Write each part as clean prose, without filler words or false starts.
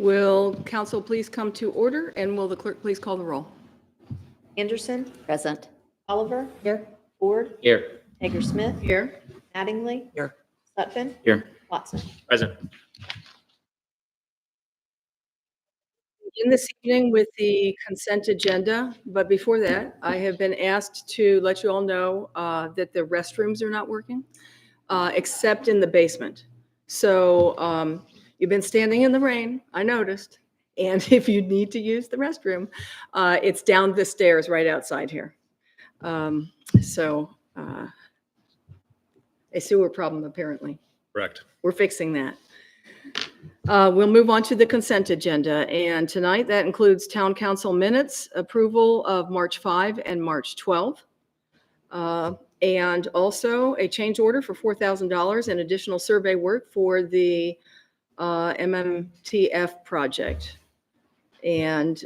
Will council please come to order, and will the clerk please call the roll? Anderson, Present. Oliver, Here. Ford, Here. Hager-Smith, Here. Mattingly, Here. Sutphen, Here. Watson. Present. In this evening with the consent agenda, but before that, I have been asked to let you all know that the restrooms are not working, except in the basement. So you've been standing in the rain, I noticed, and if you need to use the restroom, it's down the stairs right outside here. So a sewer problem, apparently. Correct. We're fixing that. We'll move on to the consent agenda, and tonight that includes town council minutes, approval of March 5 and March 12, and also a change order for $4,000 and additional survey work for the MMTF project. And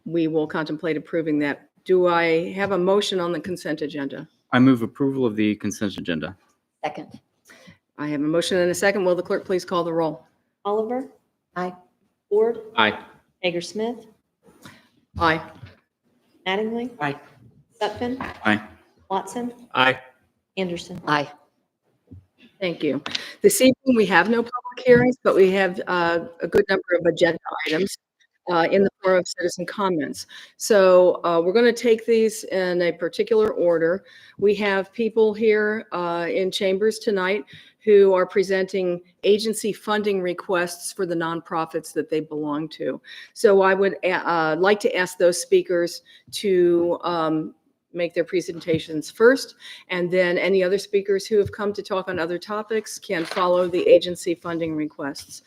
we will contemplate approving that. Do I have a motion on the consent agenda? I move approval of the consent agenda. Second. I have a motion and a second. Will the clerk please call the roll? Oliver, Aye. Ford, Aye. Hager-Smith, Aye. Mattingly, Aye. Sutphen, Aye. Watson, Aye. Anderson. Aye. Thank you. This evening, we have no public hearings, but we have a good number of agenda items in the form of citizen comments. So we're going to take these in a particular order. We have people here in chambers tonight who are presenting agency funding requests for the nonprofits that they belong to. So I would like to ask those speakers to make their presentations first, and then any other speakers who have come to talk on other topics can follow the agency funding requests.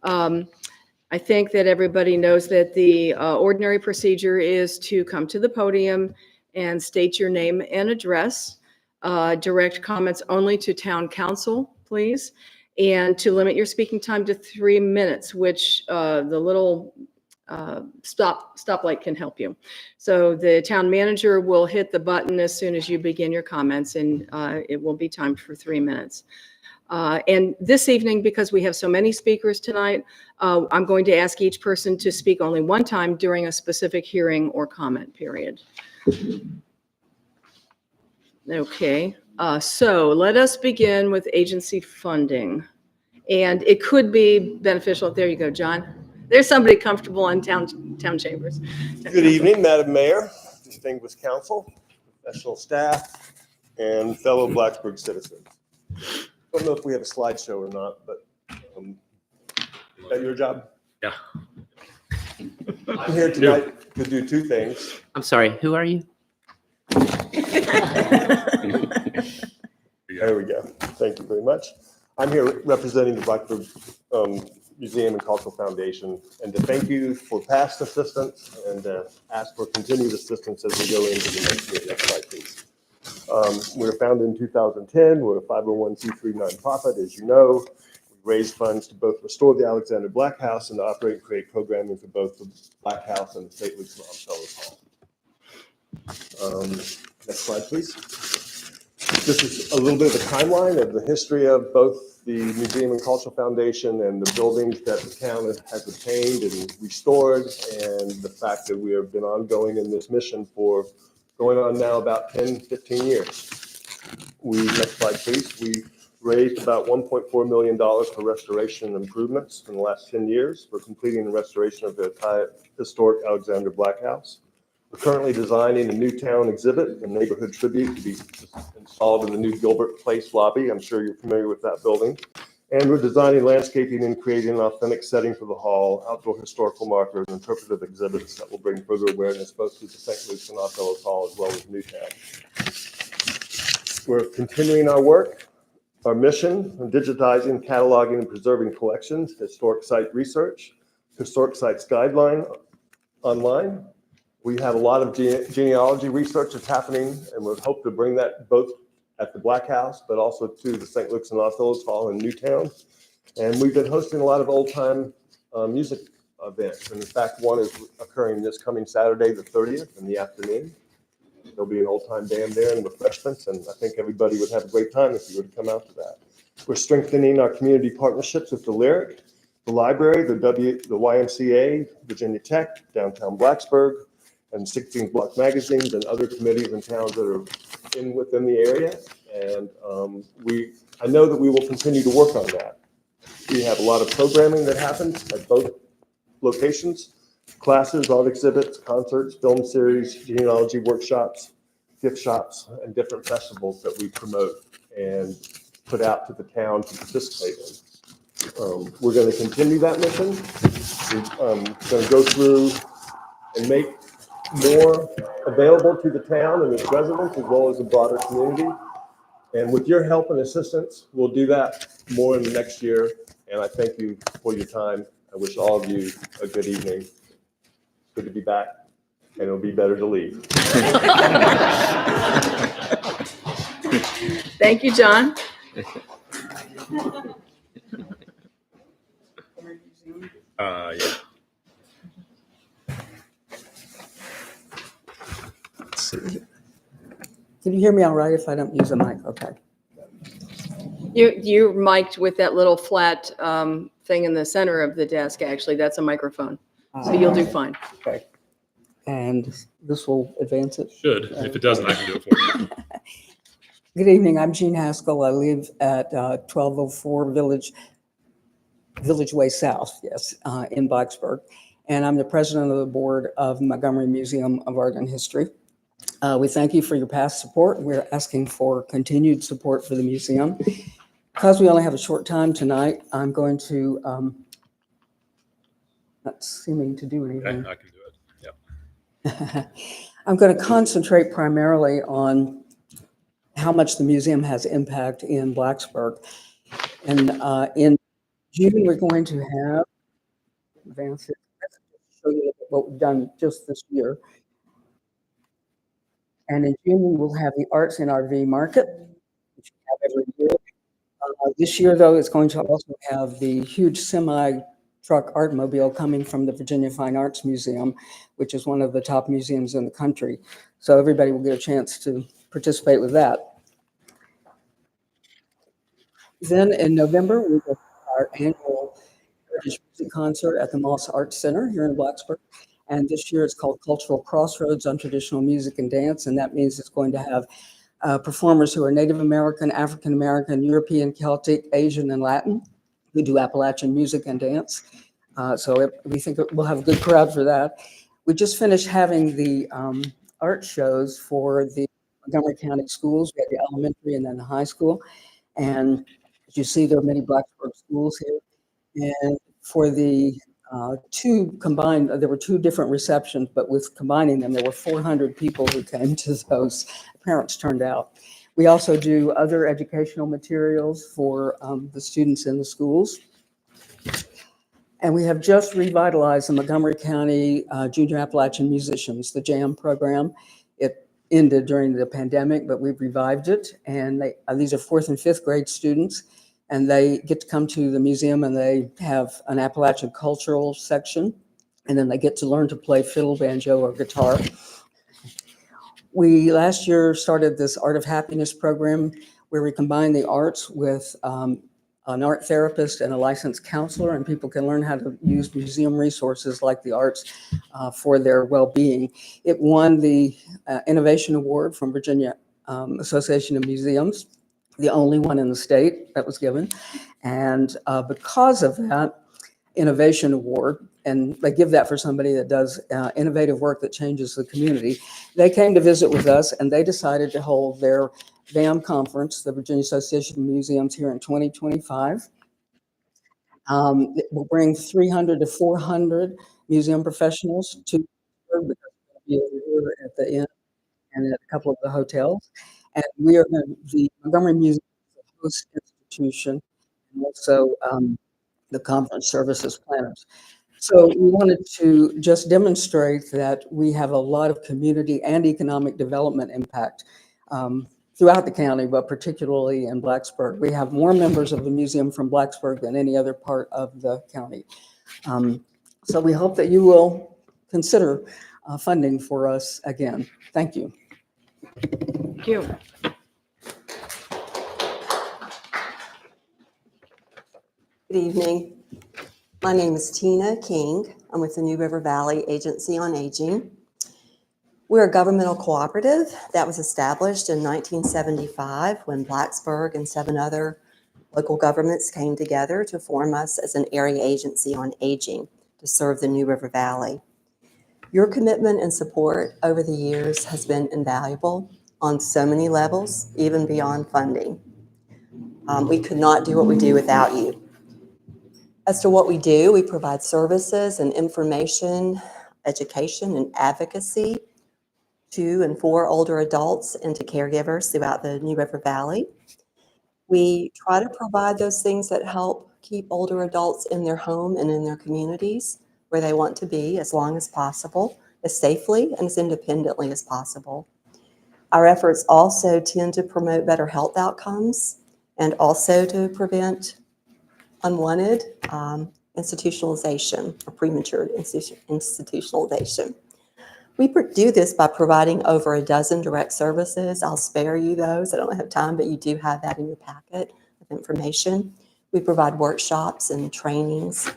I think that everybody knows that the ordinary procedure is to come to the podium and state your name and address, direct comments only to town council, please, and to limit your speaking time to 3 minutes, which the little stoplight can help you. So the town manager will hit the button as soon as you begin your comments, and it will be timed for 3 minutes. And this evening, because we have so many speakers tonight, I'm going to ask each person to speak only one time during a specific hearing or comment period. Okay, so let us begin with agency funding. And it could be beneficial. There you go, John. There's somebody comfortable on town chambers. Good evening, Madam Mayor, distinguished council, professional staff, and fellow Blacksburg citizens. I don't know if we have a slideshow or not, but is that your job? Yeah. I'm here tonight to do two things. I'm sorry, who are you? There we go. Thank you very much. I'm here representing the Blacksburg Museum and Cultural Foundation, and to thank you for past assistance and ask for continued assistance as we go into the next year. Next slide, please. We were founded in 2010. We're a 501c3 nonprofit, as you know. We raise funds to both restore the Alexander Black House and to operate and create programming for both the Black House and the St. Luke's and Longfellow Hall. Next slide, please. This is a little bit of a timeline of the history of both the Museum and Cultural Foundation and the buildings that the town has obtained and restored, and the fact that we have been ongoing in this mission for going on now about 10, 15 years. Next slide, please. We raised about $1.4 million for restoration and improvements in the last 10 years for completing the restoration of the historic Alexander Black House. We're currently designing a new town exhibit, a neighborhood tribute to be installed in the new Gilbert Place lobby. I'm sure you're familiar with that building. And we're designing landscaping and creating an authentic setting for the hall, outdoor historical markers, and interpretive exhibits that will bring further awareness both to the St. Luke's and Longfellow Hall as well as Newtown. We're continuing our work, our mission of digitizing, cataloging, and preserving collections, historic site research, historic sites guideline online. We have a lot of genealogy research that's happening, and we hope to bring that both at the Black House, but also to the St. Luke's and Longfellow Hall in Newtown. And we've been hosting a lot of old-time music events. And in fact, one is occurring this coming Saturday, the 30th in the afternoon. There'll be an old-time band there and refreshments, and I think everybody would have a great time if you were to come out to that. We're strengthening our community partnerships with the Lyric the library, the YMCA, Virginia Tech, Downtown Blacksburg, and 16 Block Magazines and other committees and towns that are within the area. And I know that we will continue to work on that. We have a lot of programming that happens at both locations: classes, art exhibits, concerts, film series, genealogy workshops, gift shops, and different festivals that we promote and put out to the town to participate in. We're going to continue that mission. We're going to go through and make more available to the town and its residents, as well as the broader community. And with your help and assistance, we'll do that more in the next year. And I thank you for your time. I wish all of you a good evening. Good to be back, and it'll be better to leave. Thank you, John. Yeah. Let's see. Can you hear me all right if I don't use a mic? Okay. You're mic'd with that little flat thing in the center of the desk, actually. That's a microphone. So you'll do fine. Okay. And this will advance it. Should. If it doesn't, I can do it for you. Good evening. I'm Jean Haskell. I live at 1204 Village Way South, yes, in Blacksburg. And I'm the president of the board of Montgomery Museum of Art and History. We thank you for your past support. We're asking for continued support for the museum. Because we only have a short time tonight, I'm going to, not seeming to do anything. Okay, I can do it. Yeah. I'm going to concentrate primarily on how much the museum has impact in Blacksburg. And in June, we're going to have, advance it, show you what we've done just this year. And in June, we'll have the Arts and RV Market, which we have every year. This year, though, it's going to also have the huge semi-truck artmobile coming from the Virginia Fine Arts Museum, which is one of the top museums in the country. So everybody will get a chance to participate with that. Then in November, we will have our annual Verge music concert at the Moss Arts Center here in Blacksburg. And this year it's called Cultural Crossroads on Traditional Music and Dance. And that means it's going to have performers who are Native American, African American, European, Celtic, Asian, and Latin who do Appalachian music and dance. We think we'll have a good crowd for that. We just finished having the art shows for the Montgomery County schools. We had the elementary and then the high school. And as you see, there are many Blacksburg schools here. And for the two combined, there were two different receptions, but with combining them, there were 400 people who came to those. Parents turned out. We also do other educational materials for the students in the schools. And we have just revitalized the Montgomery County Junior Appalachian Musicians, the JAM program. It ended during the pandemic, but we've revived it. And these are 4th and 5th grade students. And they get to come to the museum and they have an Appalachian cultural section. And then they get to learn to play fiddle, banjo, or guitar. We last year started this Art of Happiness program where we combine the arts with an art therapist and a licensed counselor, and people can learn how to use museum resources like the arts for their well-being. It won the Innovation Award from Virginia Association of Museums, the only one in the state that was given. And because of that Innovation Award, and they give that for somebody that does innovative work that changes the community, they came to visit with us and they decided to hold their VAM conference, the Virginia Association of Museums, here in 2025. We'll bring 300 to 400 museum professionals to be here at the inn and at a couple of the hotels. And we are going to, the Montgomery Museum is a host institution, and also the conference services planners. So we wanted to just demonstrate that we have a lot of community and economic development impact throughout the county, but particularly in Blacksburg. We have more members of the museum from Blacksburg than any other part of the county. So we hope that you will consider funding for us again. Thank you. Thank you. Good evening. My name is Tina King. I'm with the New River Valley Agency on Aging. We're a governmental cooperative that was established in 1975 when Blacksburg and 7 other local governments came together to form us as an area agency on aging to serve the New River Valley. Your commitment and support over the years has been invaluable on so many levels, even beyond funding. We could not do what we do without you. As to what we do, we provide services and information, education, and advocacy to and for older adults and to caregivers throughout the New River Valley. We try to provide those things that help keep older adults in their home and in their communities where they want to be as long as possible, as safely and as independently as possible. Our efforts also tend to promote better health outcomes and also to prevent unwanted institutionalization or premature institutionalization. We do this by providing over a dozen direct services. I'll spare you those. I don't have time, but you do have that in your packet of information. We provide workshops and trainings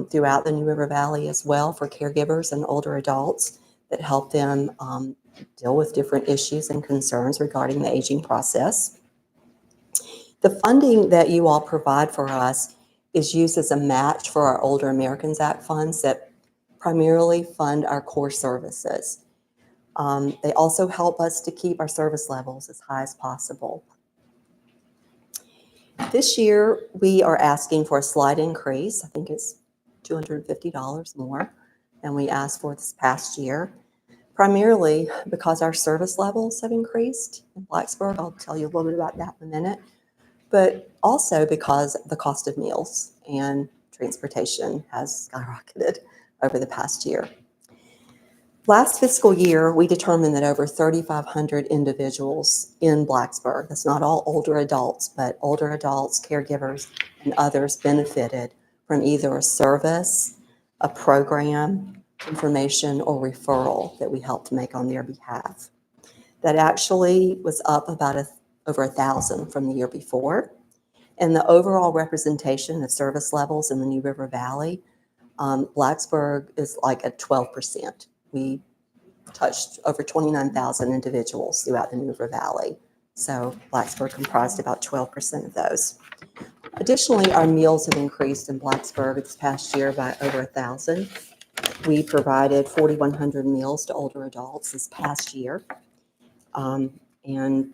throughout the New River Valley as well for caregivers and older adults that help them deal with different issues and concerns regarding the aging process. The funding that you all provide for us is used as a match for our Older Americans Act funds that primarily fund our core services. They also help us to keep our service levels as high as possible. This year, we are asking for a slight increase. I think it's $250 more than we asked for this past year, primarily because our service levels have increased in Blacksburg. I'll tell you a little bit about that in a minute, but also because the cost of meals and transportation has skyrocketed over the past year. Last fiscal year, we determined that over 3,500 individuals in Blacksburg, that's not all older adults, but older adults, caregivers, and others benefited from either a service, a program, information, or referral that we helped make on their behalf. That actually was up about over 1,000 from the year before. And the overall representation of service levels in the New River Valley, Blacksburg is like at 12%. We touched over 29,000 individuals throughout the New River Valley. So Blacksburg comprised about 12% of those. Additionally, our meals have increased in Blacksburg this past year by over 1,000. We provided 4,100 meals to older adults this past year, and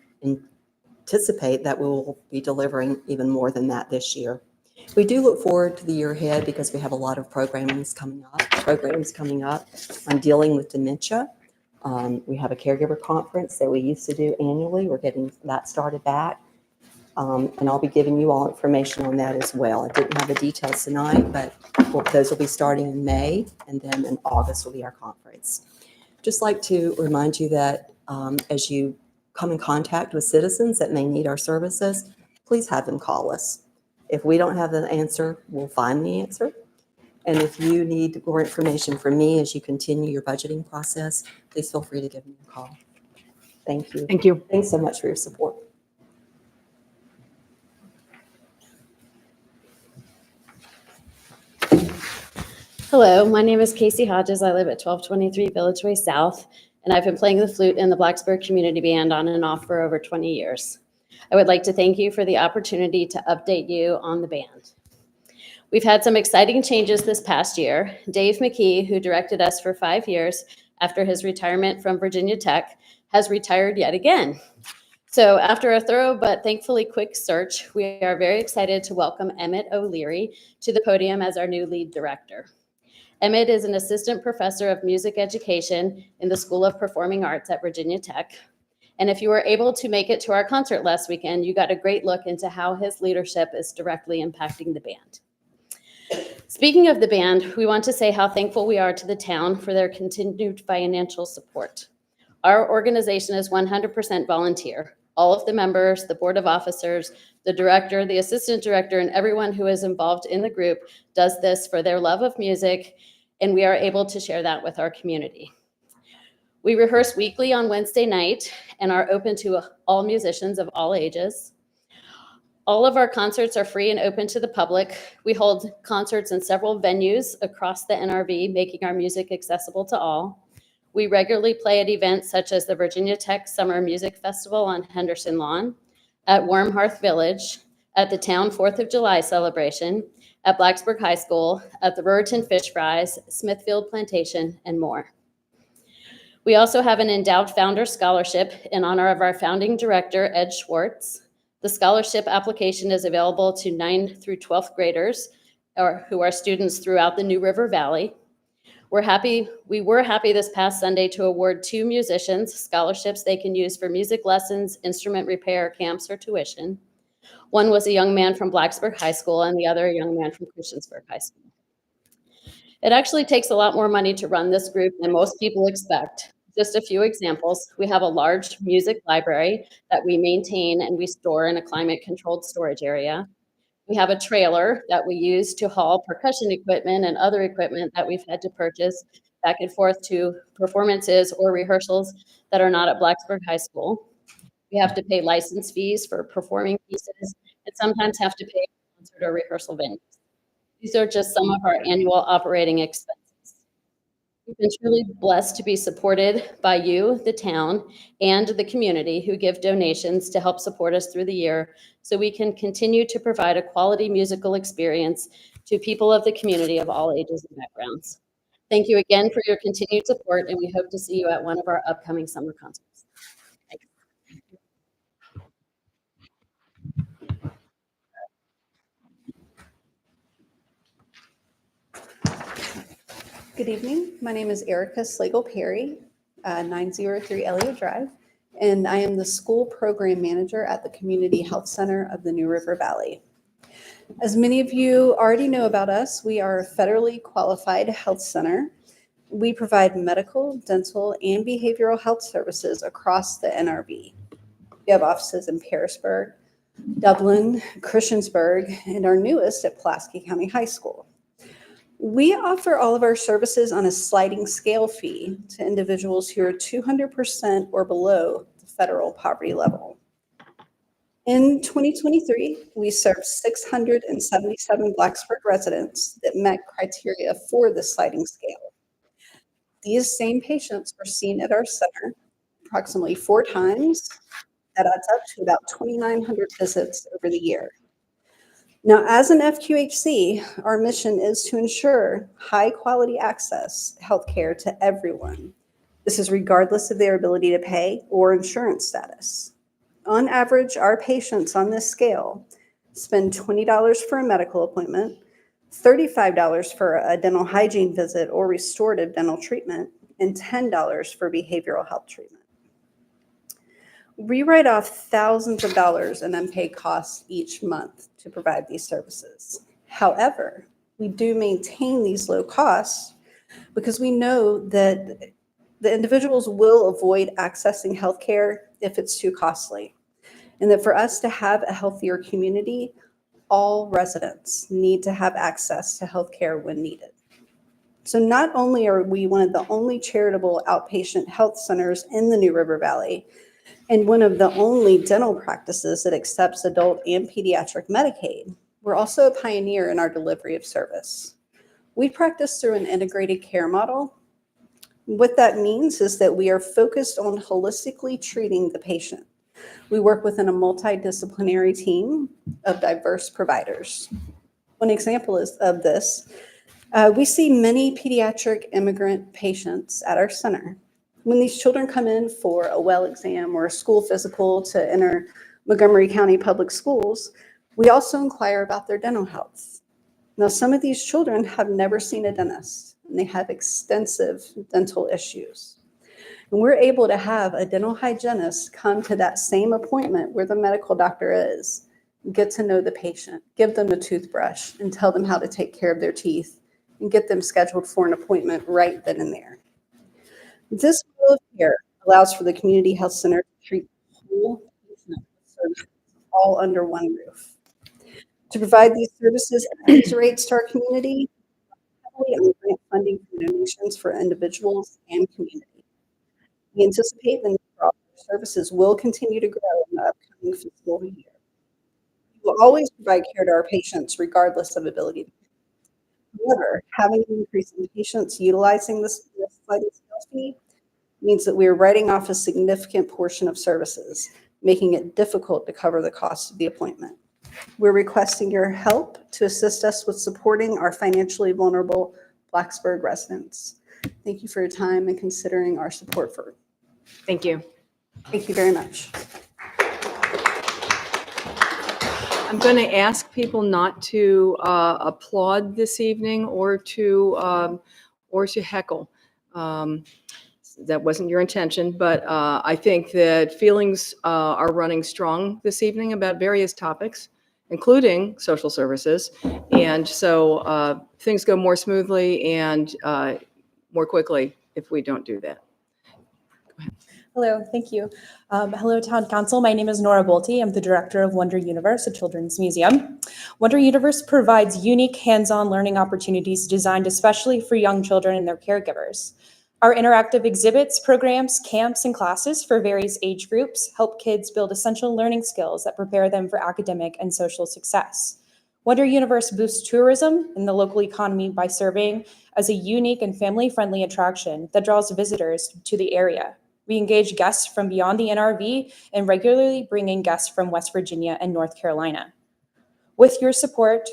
anticipate that we will be delivering even more than that this year. We do look forward to the year ahead because we have a lot of programs coming up on dealing with dementia. We have a caregiver conference that we used to do annually. We're getting that started back. And I'll be giving you all information on that as well. I didn't have the details tonight, but those will be starting in May, and then in August will be our conference. Just like to remind you that as you come in contact with citizens that may need our services, please have them call us. If we don't have the answer, we'll find the answer. And if you need more information from me as you continue your budgeting process, please feel free to give me a call. Thank you. Thank you. Thanks so much for your support. Hello, my name is Casey Hodges. I live at 1223 Village Way South, and I've been playing the flute in the Blacksburg Community Band on and off for over 20 years. I would like to thank you for the opportunity to update you on the band. We've had some exciting changes this past year. Dave McKee, who directed us for 5 years after his retirement from Virginia Tech, has retired yet again. So after a thorough but thankfully quick search, we are very excited to welcome Emmett O'Leary to the podium as our new lead director. Emmett is an assistant professor of music education in the School of Performing Arts at Virginia Tech. And if you were able to make it to our concert last weekend, you got a great look into how his leadership is directly impacting the band. Speaking of the band, we want to say how thankful we are to the town for their continued financial support. Our organization is 100% volunteer. All of the members, the board of officers, the director, the assistant director, and everyone who is involved in the group does this for their love of music, and we are able to share that with our community. We rehearse weekly on Wednesday night and are open to all musicians of all ages. All of our concerts are free and open to the public. We hold concerts in several venues across the NRV, making our music accessible to all. We regularly play at events such as the Virginia Tech Summer Music Festival on Henderson Lawn, at Warm Hearth Village, at the Town 4th of July celebration, at Blacksburg High School, at the Verge and Fish Fries, Smithfield Plantation, and more. We also have an endowed founder scholarship in honor of our founding director, Ed Schwartz. The scholarship application is available to 9th through 12th graders who are students throughout the New River Valley. We were happy this past Sunday to award 2 musicians scholarships they can use for music lessons, instrument repair, camps, or tuition. One was a young man from Blacksburg High School and the other a young man from Christiansburg High School. It actually takes a lot more money to run this group than most people expect. Just a few examples. We have a large music library that we maintain and we store in a climate-controlled storage area. We have a trailer that we use to haul percussion equipment and other equipment that we've had to purchase back and forth to performances or rehearsals that are not at Blacksburg High School. We have to pay license fees for performing pieces and sometimes have to pay for concert or rehearsal venues. These are just some of our annual operating expenses. We've been truly blessed to be supported by you, the town, and the community who give donations to help support us through the year so we can continue to provide a quality musical experience to people of the community of all ages and backgrounds. Thank you again for your continued support, and we hope to see you at one of our upcoming summer concerts. Thanks. Good evening. My name is Erica Slagle-Perry, 903 Elliott Drive, and I am the school program manager at the Community Health Center of the New River Valley. As many of you already know about us, we are a federally qualified health center. We provide medical, dental, and behavioral health services across the NRV. We have offices in Pearisburg, Dublin, Christiansburg, and our newest at Pulaski County High School. We offer all of our services on a sliding scale fee to individuals who are 200% or below the federal poverty level. In 2023, we served 677 Blacksburg residents that met criteria for the sliding scale. These same patients were seen at our center approximately 4 times. That adds up to about 2,900 visits over the year. Now, as an FQHC, our mission is to ensure high-quality access to healthcare to everyone. This is regardless of their ability to pay or insurance status. On average, our patients on this scale spend $20 for a medical appointment, $35 for a dental hygiene visit or restorative dental treatment, and $10 for behavioral health treatment. We write off thousands of dollars in unpaid costs each month to provide these services. However, we do maintain these low costs because we know that the individuals will avoid accessing healthcare if it's too costly. And that for us to have a healthier community, all residents need to have access to healthcare when needed. So not only are we one of the only charitable outpatient health centers in the New River Valley, and one of the only dental practices that accepts adult and pediatric Medicaid, we're also a pioneer in our delivery of service. We practice through an integrated care model. What that means is that we are focused on holistically treating the patient. We work within a multidisciplinary team of diverse providers. One example of this, we see many pediatric immigrant patients at our center. When these children come in for a well exam or a school physical to enter Montgomery County Public Schools, we also inquire about their dental health. Now, some of these children have never seen a dentist, and they have extensive dental issues. And we're able to have a dental hygienist come to that same appointment where the medical doctor is, get to know the patient, give them a toothbrush, and tell them how to take care of their teeth, and get them scheduled for an appointment right then and there. This model of care allows for the Community Health Center to treat whole patient services all under one roof. To provide these services at these rates to our community, heavily on grant funding for donations for individuals and community. We anticipate the need for all our services will continue to grow in the upcoming fiscal year. We will always provide care to our patients regardless of ability. However, having an increase in patients utilizing this sliding scale fee means that we are writing off a significant portion of services, making it difficult to cover the cost of the appointment. We're requesting your help to assist us with supporting our financially vulnerable Blacksburg residents. Thank you for your time and considering our support for. Thank you. Thank you very much. I'm going to ask people not to applaud this evening or to heckle. That wasn't your intention, but I think that feelings are running strong this evening about various topics, including social services. And so things go more smoothly and more quickly if we don't do that. Hello, thank you. Hello, Town Council. My name is Nora Bolte. I'm the director of Wonder Universe, a children's museum. Wonder Universe provides unique hands-on learning opportunities designed especially for young children and their caregivers. Our interactive exhibits, programs, camps, and classes for various age groups help kids build essential learning skills that prepare them for academic and social success. Wonder Universe boosts tourism in the local economy by serving as a unique and family-friendly attraction that draws visitors to the area. We engage guests from beyond the NRV and regularly bring in guests from West Virginia and North Carolina. With the support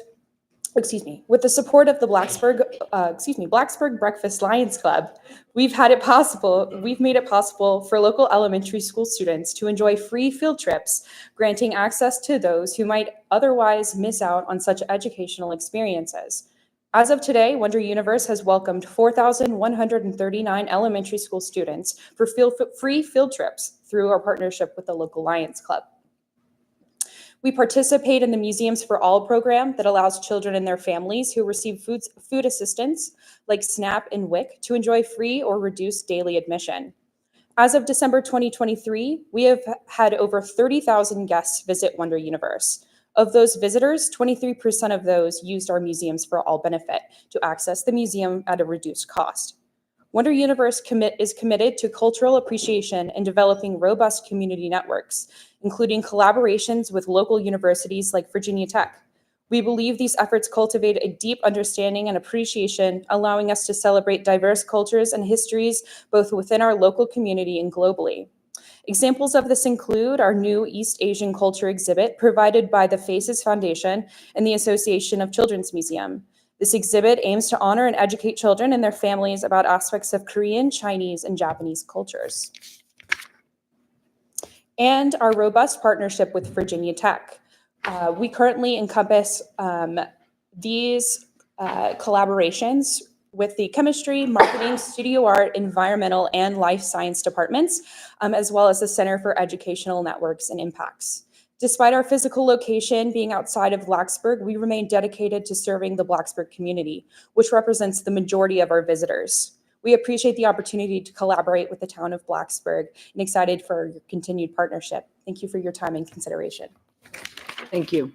of the Blacksburg Breakfast Lions Club, we've made it possible for local elementary school students to enjoy free field trips, granting access to those who might otherwise miss out on such educational experiences. As of today, Wonder Universe has welcomed 4,139 elementary school students for free field trips through our partnership with the local Lions Club. We participate in the Museums for All program that allows children and their families who receive food assistance like SNAP and WIC to enjoy free or reduced daily admission. As of December 2023, we have had over 30,000 guests visit Wonder Universe. Of those visitors, 23% of those used our Museums for All benefit to access the museum at a reduced cost. Wonder Universe is committed to cultural appreciation and developing robust community networks, including collaborations with local universities like Virginia Tech. We believe these efforts cultivate a deep understanding and appreciation, allowing us to celebrate diverse cultures and histories both within our local community and globally. Examples of this include our new East Asian Culture exhibit provided by the Faces Foundation and the Association of Children's Museum. This exhibit aims to honor and educate children and their families about aspects of Korean, Chinese, and Japanese cultures. And our robust partnership with Virginia Tech. We currently encompass these collaborations with the chemistry, marketing, studio art, environmental, and life science departments, as well as the Center for Educational Networks and Impacts. Despite our physical location being outside of Blacksburg, we remain dedicated to serving the Blacksburg community, which represents the majority of our visitors. We appreciate the opportunity to collaborate with the town of Blacksburg and excited for your continued partnership. Thank you for your time and consideration. Thank you.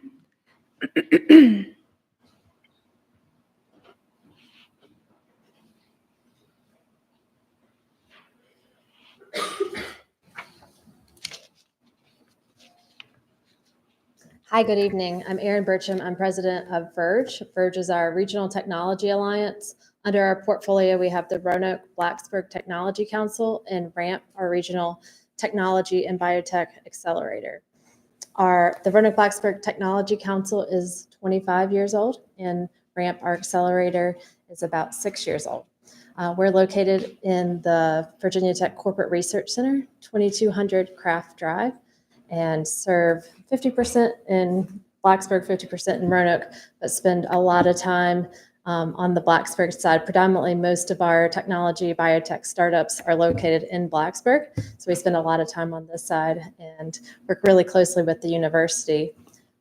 Hi, good evening. I'm Erin Burcham. I'm president of Verge. Verge is our regional technology alliance. Under our portfolio, we have the Roanoke Blacksburg Technology Council and RAMP, our regional technology and biotech accelerator. The Roanoke Blacksburg Technology Council is 25 years old, and RAMP, our accelerator, is about 6 years old. We're located in the Virginia Tech Corporate Research Center, 2200 Craft Drive, and serve 50% in Blacksburg, 50% in Roanoke, but spend a lot of time on the Blacksburg side. Predominantly, most of our technology biotech startups are located in Blacksburg, so we spend a lot of time on this side and work really closely with the university.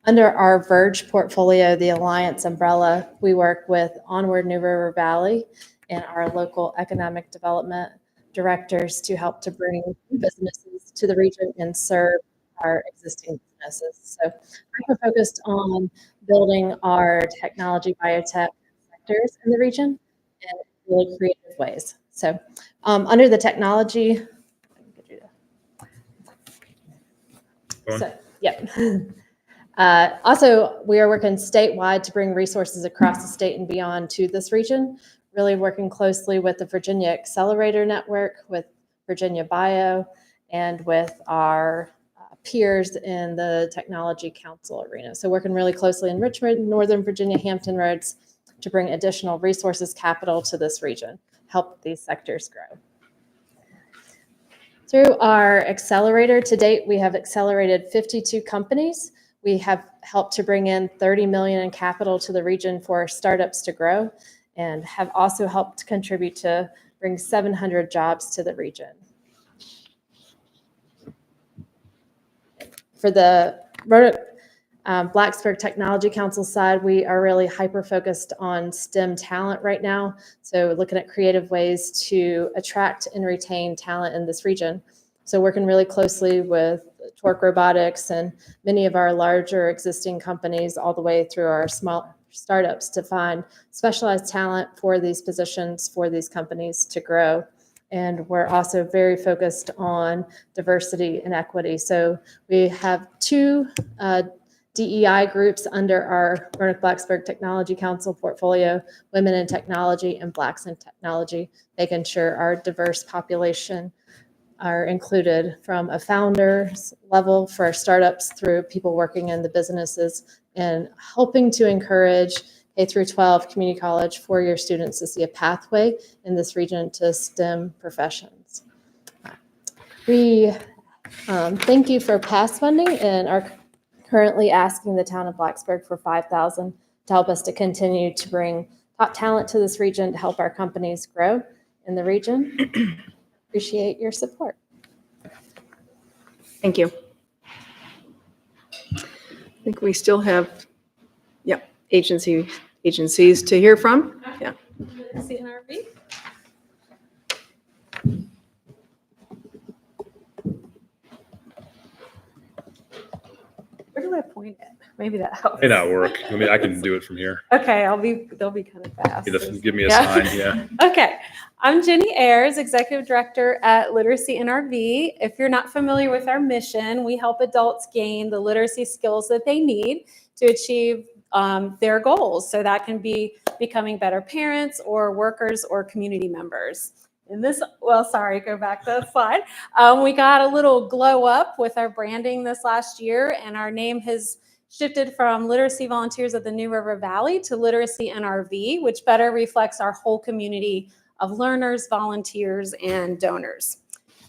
Under our Verge portfolio, the Alliance umbrella, we work with Onward New River Valley and our local economic development directors to help to bring businesses to the region and serve our existing businesses. So I'm focused on building our technology biotech sectors in the region in really creative ways. So under the technology, Also, we are working statewide to bring resources across the state and beyond to this region, really working closely with the Virginia Accelerator Network, with Virginia Bio, and with our peers in the Technology Council arena. So working really closely in Richmond, Northern Virginia, Hampton Roads to bring additional resources, capital to this region, help these sectors grow. Through our accelerator to date, we have accelerated 52 companies. We have helped to bring in 30 million in capital to the region for startups to grow, and have also helped contribute to bring 700 jobs to the region. For the Blacksburg Technology Council side, we are really hyper-focused on STEM talent right now. So looking at creative ways to attract and retain talent in this region. So working really closely with Torque Robotics and many of our larger existing companies all the way through our small startups to find specialized talent for these positions, for these companies to grow. And we're also very focused on diversity and equity. So we have two DEI groups under our Roanoke-Blacksburg Technology Council portfolio, Women in Technology and Blacks in Technology, making sure our diverse population are included from a founder's level for our startups through people working in the businesses, and helping to encourage K through 12 community college four-year students to see a pathway in this region to STEM professions. We thank you for past funding and are currently asking the town of Blacksburg for $5,000 to help us to continue to bring top talent to this region to help our companies grow in the region. Appreciate your support. Thank you. I think we still have, agencies to hear from. Yeah. CNRB. Where do I point it? Maybe that helps. May not work. I mean, I can do it from here. Okay, they'll be kind of fast. Give me a sign, yeah. Okay, I'm Jenny Ayers, Executive Director at Literacy NRV. If you're not familiar with our mission, we help adults gain the literacy skills that they need to achieve their goals. So that can be becoming better parents or workers or community members. And this, go back to the slide. We got a little glow up with our branding this last year, and our name has shifted from Literacy Volunteers of the New River Valley to Literacy NRV, which better reflects our whole community of learners, volunteers, and donors.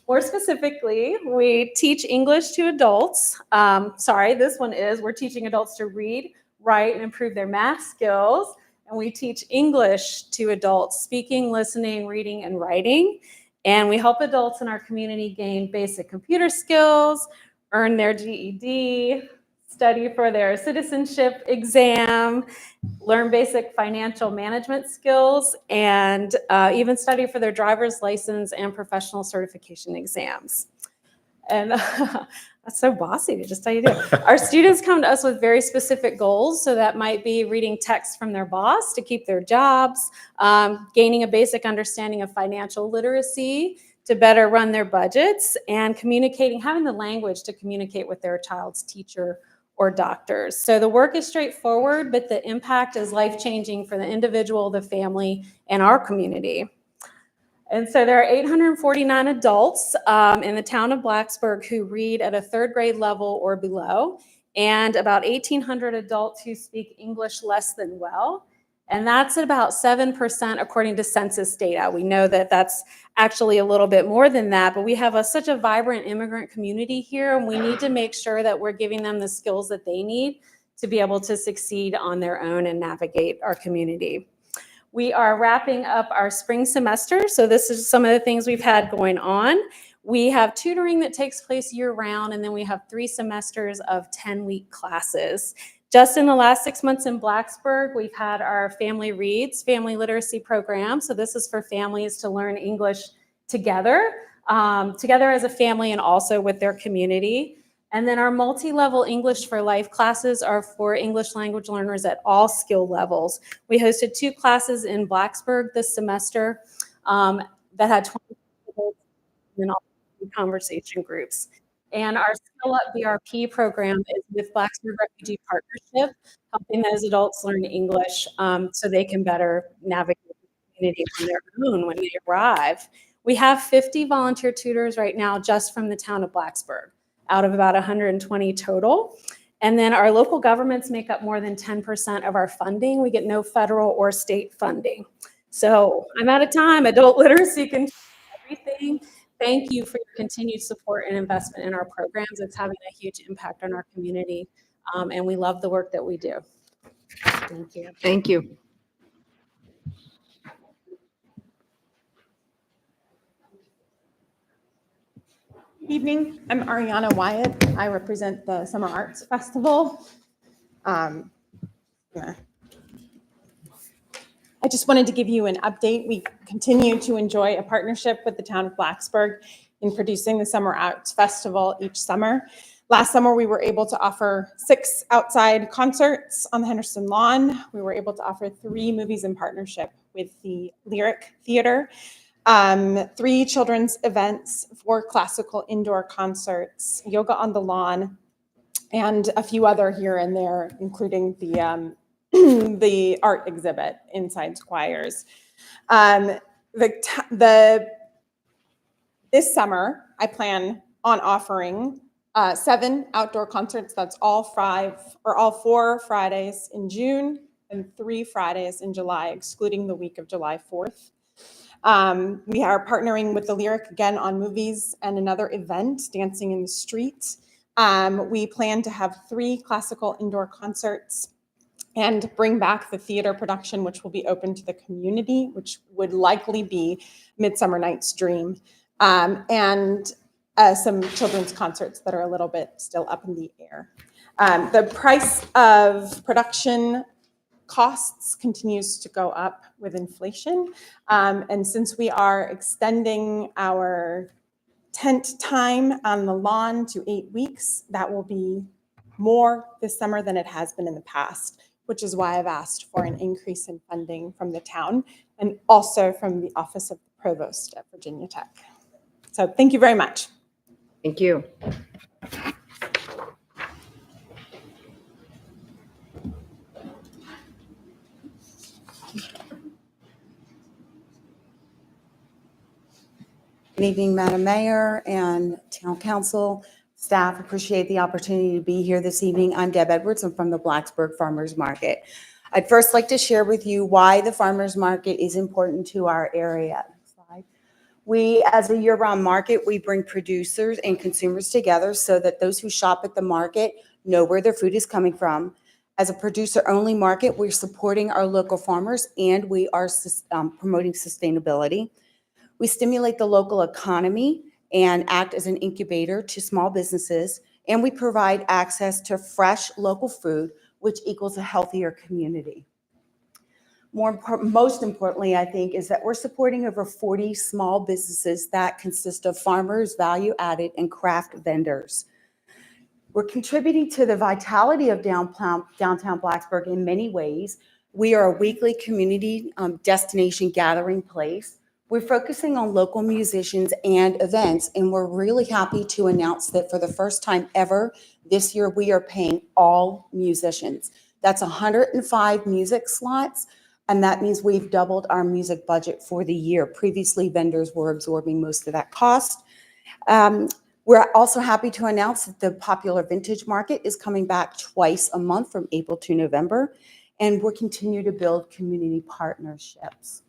More specifically, we teach English to adults. We're teaching adults to read, write, and improve their math skills. And we teach English to adults, speaking, listening, reading, and writing. And we help adults in our community gain basic computer skills, earn their GED, study for their citizenship exam, learn basic financial management skills, and even study for their driver's license and professional certification exams. And that's so bossy to just tell you that. Our students come to us with very specific goals. So that might be reading text from their boss to keep their jobs, gaining a basic understanding of financial literacy to better run their budgets, and having the language to communicate with their child's teacher or doctors. So the work is straightforward, but the impact is life-changing for the individual, the family, and our community. And so there are 849 adults in the town of Blacksburg who read at a third grade level or below, and about 1,800 adults who speak English less than well. And that's about 7% according to census data. We know that that's actually a little bit more than that, but we have such a vibrant immigrant community here, and we need to make sure that we're giving them the skills that they need to be able to succeed on their own and navigate our community. We are wrapping up our spring semester, so this is some of the things we've had going on. We have tutoring that takes place year-round, and then we have 3 semesters of 10-week classes. Just in the last 6 months in Blacksburg, we've had our Family Reads, family literacy program. So this is for families to learn English together as a family and also with their community. And then our multi-level English for Life classes are for English language learners at all skill levels. We hosted 2 classes in Blacksburg this semester that had 20 people and all conversation groups. And our Skill Up BRP program is with Blacksburg Refugee Partnership, helping those adults learn English so they can better navigate the community on their own when they arrive. We have 50 volunteer tutors right now just from the town of Blacksburg, out of about 120 total. And then our local governments make up more than 10% of our funding. We get no federal or state funding. So I'm out of time. Adult literacy can change everything. Thank you for your continued support and investment in our programs. It's having a huge impact on our community, and we love the work that we do. Thank you. Thank you. Good evening. I'm Ariana Wyatt. I represent the Summer Arts Festival. I just wanted to give you an update. We continue to enjoy a partnership with the town of Blacksburg in producing the Summer Arts Festival each summer. Last summer, we were able to offer 6 outside concerts on the Henderson lawn. We were able to offer 3 movies in partnership with the Lyric Theater, 3 children's events, 4 classical indoor concerts, yoga on the lawn, and a few other here and there, including the the art exhibit inside Squires. This summer, I plan on offering 7 outdoor concerts. That's all 4 Fridays in June and 3 Fridays in July, excluding the week of July 4th. We are partnering with the Lyric again on movies and another event, Dancing in the Street. We plan to have 3 classical indoor concerts and bring back the theater production, which will be open to the community, which would likely be Midsummer Night's Dream, and some children's concerts that are a little bit still up in the air. The price of production costs continues to go up with inflation. And since we are extending our tent time on the lawn to 8 weeks, that will be more this summer than it has been in the past, which is why I've asked for an increase in funding from the town and also from the Office of the Provost at Virginia Tech. So thank you very much. Thank you. Good evening, Madam Mayor and Town Council. Staff, appreciate the opportunity to be here this evening. I'm Deb Edwards. I'm from the Blacksburg Farmers Market. I'd first like to share with you why the Farmers Market is important to our area. Next slide. We, as a year-round market, we bring producers and consumers together so that those who shop at the market know where their food is coming from. As a producer-only market, we're supporting our local farmers and we are promoting sustainability. We stimulate the local economy and act as an incubator to small businesses, and we provide access to fresh local food, which equals a healthier community. Most importantly, I think, is that we're supporting over 40 small businesses that consist of farmers, value-added, and craft vendors. We're contributing to the vitality of downtown Blacksburg in many ways. We are a weekly community destination gathering place. We're focusing on local musicians and events, and we're really happy to announce that for the first time ever this year, we are paying all musicians. That's 105 music slots, and that means we've doubled our music budget for the year. Previously, vendors were absorbing most of that cost. We're also happy to announce that the popular vintage market is coming back twice a month from April to November, and we'll continue to build community partnerships.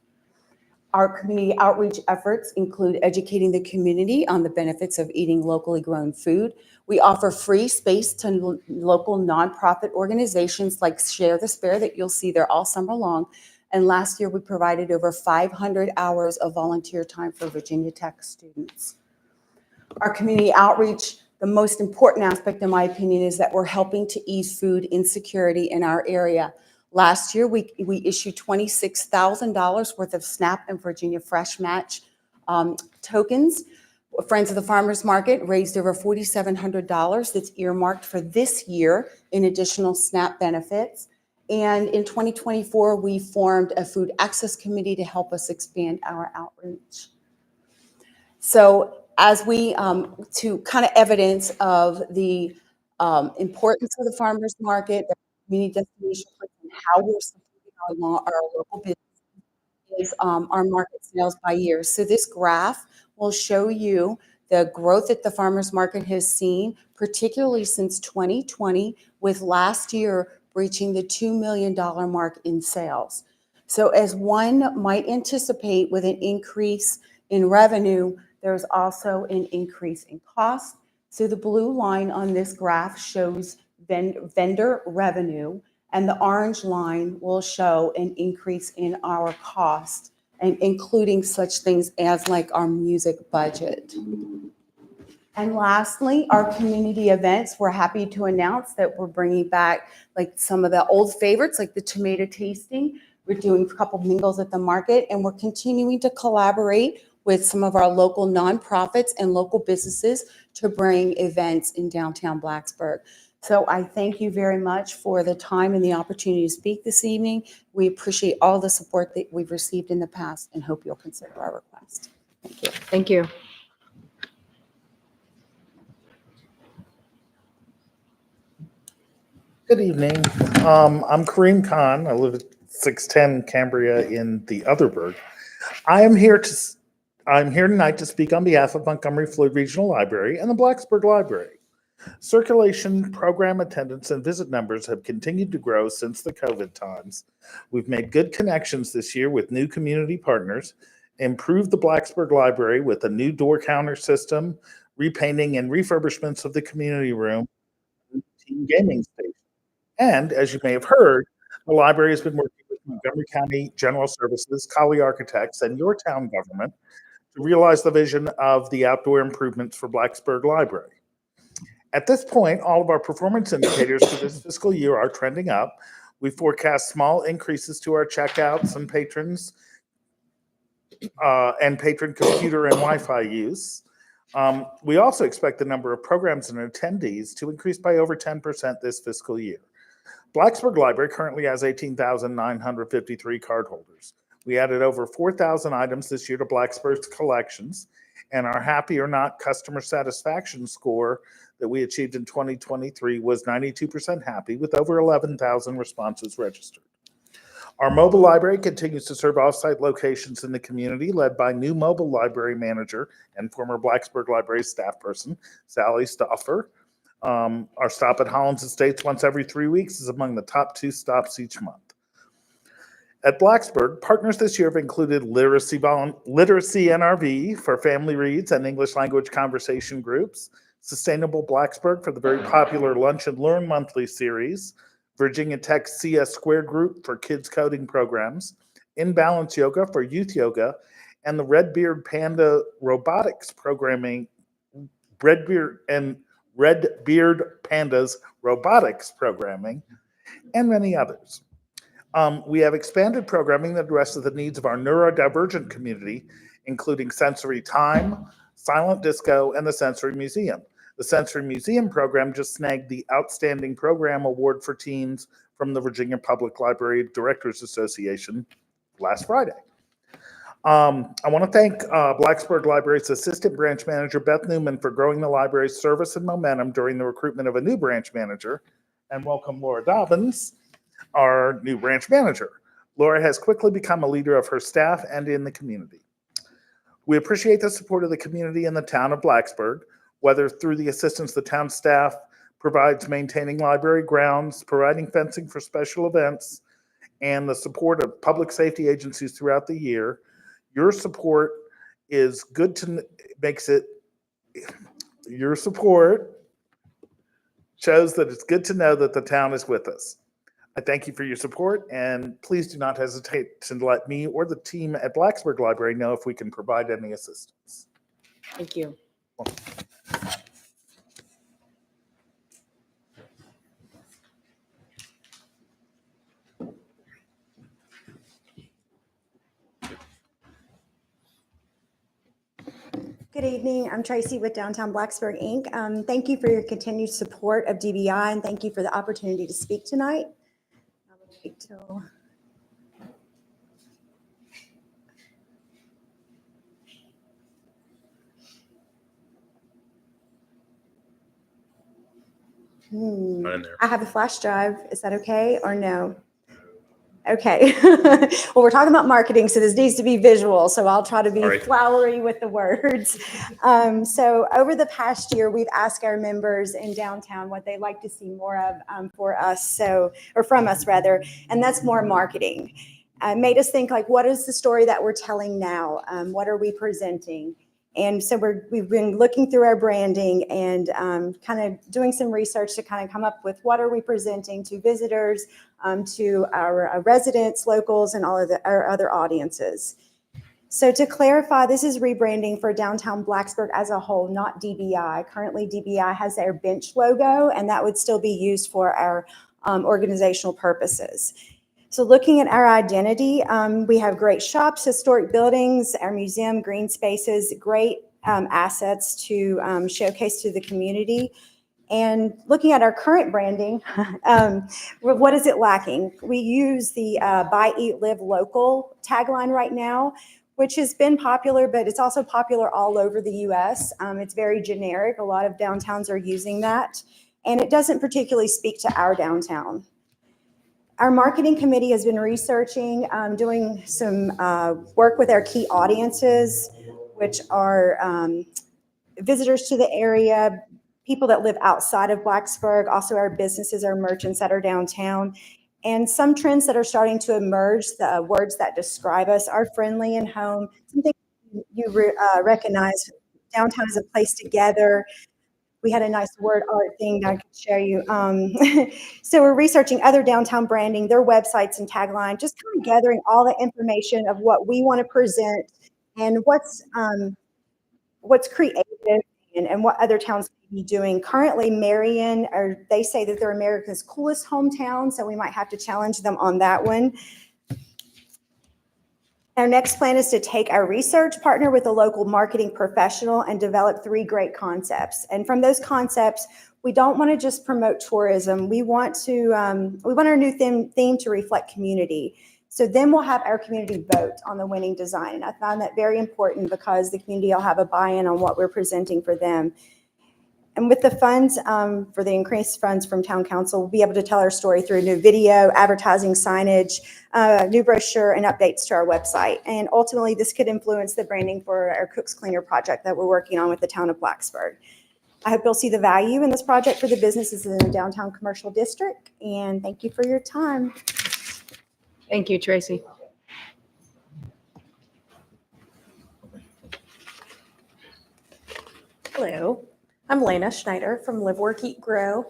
Our community outreach efforts include educating the community on the benefits of eating locally grown food. We offer free space to local nonprofit organizations like Share the Spare that you'll see there all summer long. And last year, we provided over 500 hours of volunteer time for Virginia Tech students. Our community outreach, the most important aspect, in my opinion, is that we're helping to ease food insecurity in our area. Last year, we issued $26,000 worth of SNAP and Virginia Fresh Match tokens. Friends of the Farmers Market raised over $4,700 that's earmarked for this year in additional SNAP benefits. And in 2024, we formed a food access committee to help us expand our outreach. So as we, to kind of evidence of the importance of the farmers market, the community destination, and how we're supporting our local business is our market sales by year. So this graph will show you the growth that the farmers market has seen, particularly since 2020, with last year breaching the $2 million mark in sales. So as one might anticipate with an increase in revenue, there's also an increase in cost. So the blue line on this graph shows vendor revenue, and the orange line will show an increase in our cost, and including such things as like our music budget. And lastly, our community events. We're happy to announce that we're bringing back like some of the old favorites, like the tomato tasting. We're doing a couple mingles at the market, and we're continuing to collaborate with some of our local nonprofits and local businesses to bring events in downtown Blacksburg. So I thank you very much for the time and the opportunity to speak this evening. We appreciate all the support that we've received in the past and hope you'll consider our request. Thank you. Thank you. Good evening. I'm Kareem Khan. I live at 610 Cambria in the Otherburg. I'm here tonight to speak on behalf of Montgomery Floyd Regional Library and the Blacksburg Library. Circulation, program attendance, and visit numbers have continued to grow since the COVID times. We've made good connections this year with new community partners, improved the Blacksburg Library with a new door counter system, repainting and refurbishments of the community room, team gaming station. And as you may have heard, the library has been working with Montgomery County General Services, Colley Architects, and your town government to realize the vision of the outdoor improvements for Blacksburg Library. At this point, all of our performance indicators for this fiscal year are trending up. We forecast small increases to our checkouts and patrons and patron computer and Wi-Fi use. We also expect the number of programs and attendees to increase by over 10% this fiscal year. Blacksburg Library currently has 18,953 cardholders. We added over 4,000 items this year to Blacksburg's collections, and our happy or not customer satisfaction score that we achieved in 2023 was 92% happy, with over 11,000 responses registered. Our mobile library continues to serve off-site locations in the community, led by new mobile library manager and former Blacksburg Library staff person, Sally Stauffer. Our stop at Hollins Estates once every 3 weeks is among the top 2 stops each month. At Blacksburg, partners this year have included Literacy NRV for family reads and English language conversation groups, Sustainable Blacksburg for the very popular Lunch and Learn monthly series, Virginia Tech CS Square Group for kids coding programs, In Balance Yoga for youth yoga, and the Red Beard Panda robotics programming, Red Beard Panda's robotics programming, and many others. We have expanded programming that addresses the needs of our neurodivergent community, including Sensory Time, Silent Disco, and the Sensory Museum. The Sensory Museum program just snagged the Outstanding Program Award for Teens from the Virginia Public Library Directors Association last Friday. I want to thank Blacksburg Library's Assistant Branch Manager, Beth Newman, for growing the library's service and momentum during the recruitment of a new branch manager, and welcome Laura Dobbins, our new branch manager. Laura has quickly become a leader of her staff and in the community. We appreciate the support of the community in the town of Blacksburg, whether through the assistance the town staff provides maintaining library grounds, providing fencing for special events, and the support of public safety agencies throughout the year. Your support is good to your support shows that it's good to know that the town is with us. I thank you for your support, and please do not hesitate to let me or the team at Blacksburg Library know if we can provide any assistance. Thank you. Good evening. I'm Tracy with Downtown Blacksburg, Inc. Thank you for your continued support of DBI, and thank you for the opportunity to speak tonight. Not in there. I have a flash drive. Is that okay or no? Okay. Well, we're talking about marketing, so this needs to be visual. So I'll try to be All right. flowery with the words. So over the past year, we've asked our members in downtown what they'd like to see more of for us, or from us rather, and that's more marketing. Made us think like, what is the story that we're telling now? What are we presenting? And so we've been looking through our branding and kind of doing some research to kind of come up with what are we presenting to visitors, to our residents, locals, and all of our other audiences. So to clarify, this is rebranding for downtown Blacksburg as a whole, not DBI. Currently, DBI has their bench logo, and that would still be used for our organizational purposes. So looking at our identity, we have great shops, historic buildings, our museum, green spaces, great assets to showcase to the community. And looking at our current branding, what is it lacking? We use the Buy, Eat, Live Local tagline right now, which has been popular, but it's also popular all over the US. It's very generic. A lot of downtowns are using that. And it doesn't particularly speak to our downtown. Our marketing committee has been researching, doing some work with our key audiences, which are visitors to the area, people that live outside of Blacksburg, also our businesses, our merchants that are downtown, and some trends that are starting to emerge, the words that describe us are friendly and home, something you recognize. Downtown is a place to gather. We had a nice word art thing that I could show you. So we're researching other downtown branding, their websites and tagline, just kind of gathering all the information of what we want to present and what's creative and what other towns may be doing. Currently, Marion, they say that they're America's coolest hometown, so we might have to challenge them on that one. Our next plan is to take our research, partner with a local marketing professional, and develop 3 great concepts. And from those concepts, we don't want to just promote tourism. We want our new theme to reflect community. So then we'll have our community vote on the winning design. And I found that very important because the community will have a buy-in on what we're presenting for them. And with the funds, for the increased funds from Town Council, we'll be able to tell our story through new video, advertising, signage, new brochure, and updates to our website. And ultimately, this could influence the branding for our Cooks Cleaner project that we're working on with the town of Blacksburg. I hope you'll see the value in this project for the businesses in the downtown commercial district. And thank you for your time. Thank you, Tracy. Hello, I'm Lena Schneider from Live, Work, Eat, Grow.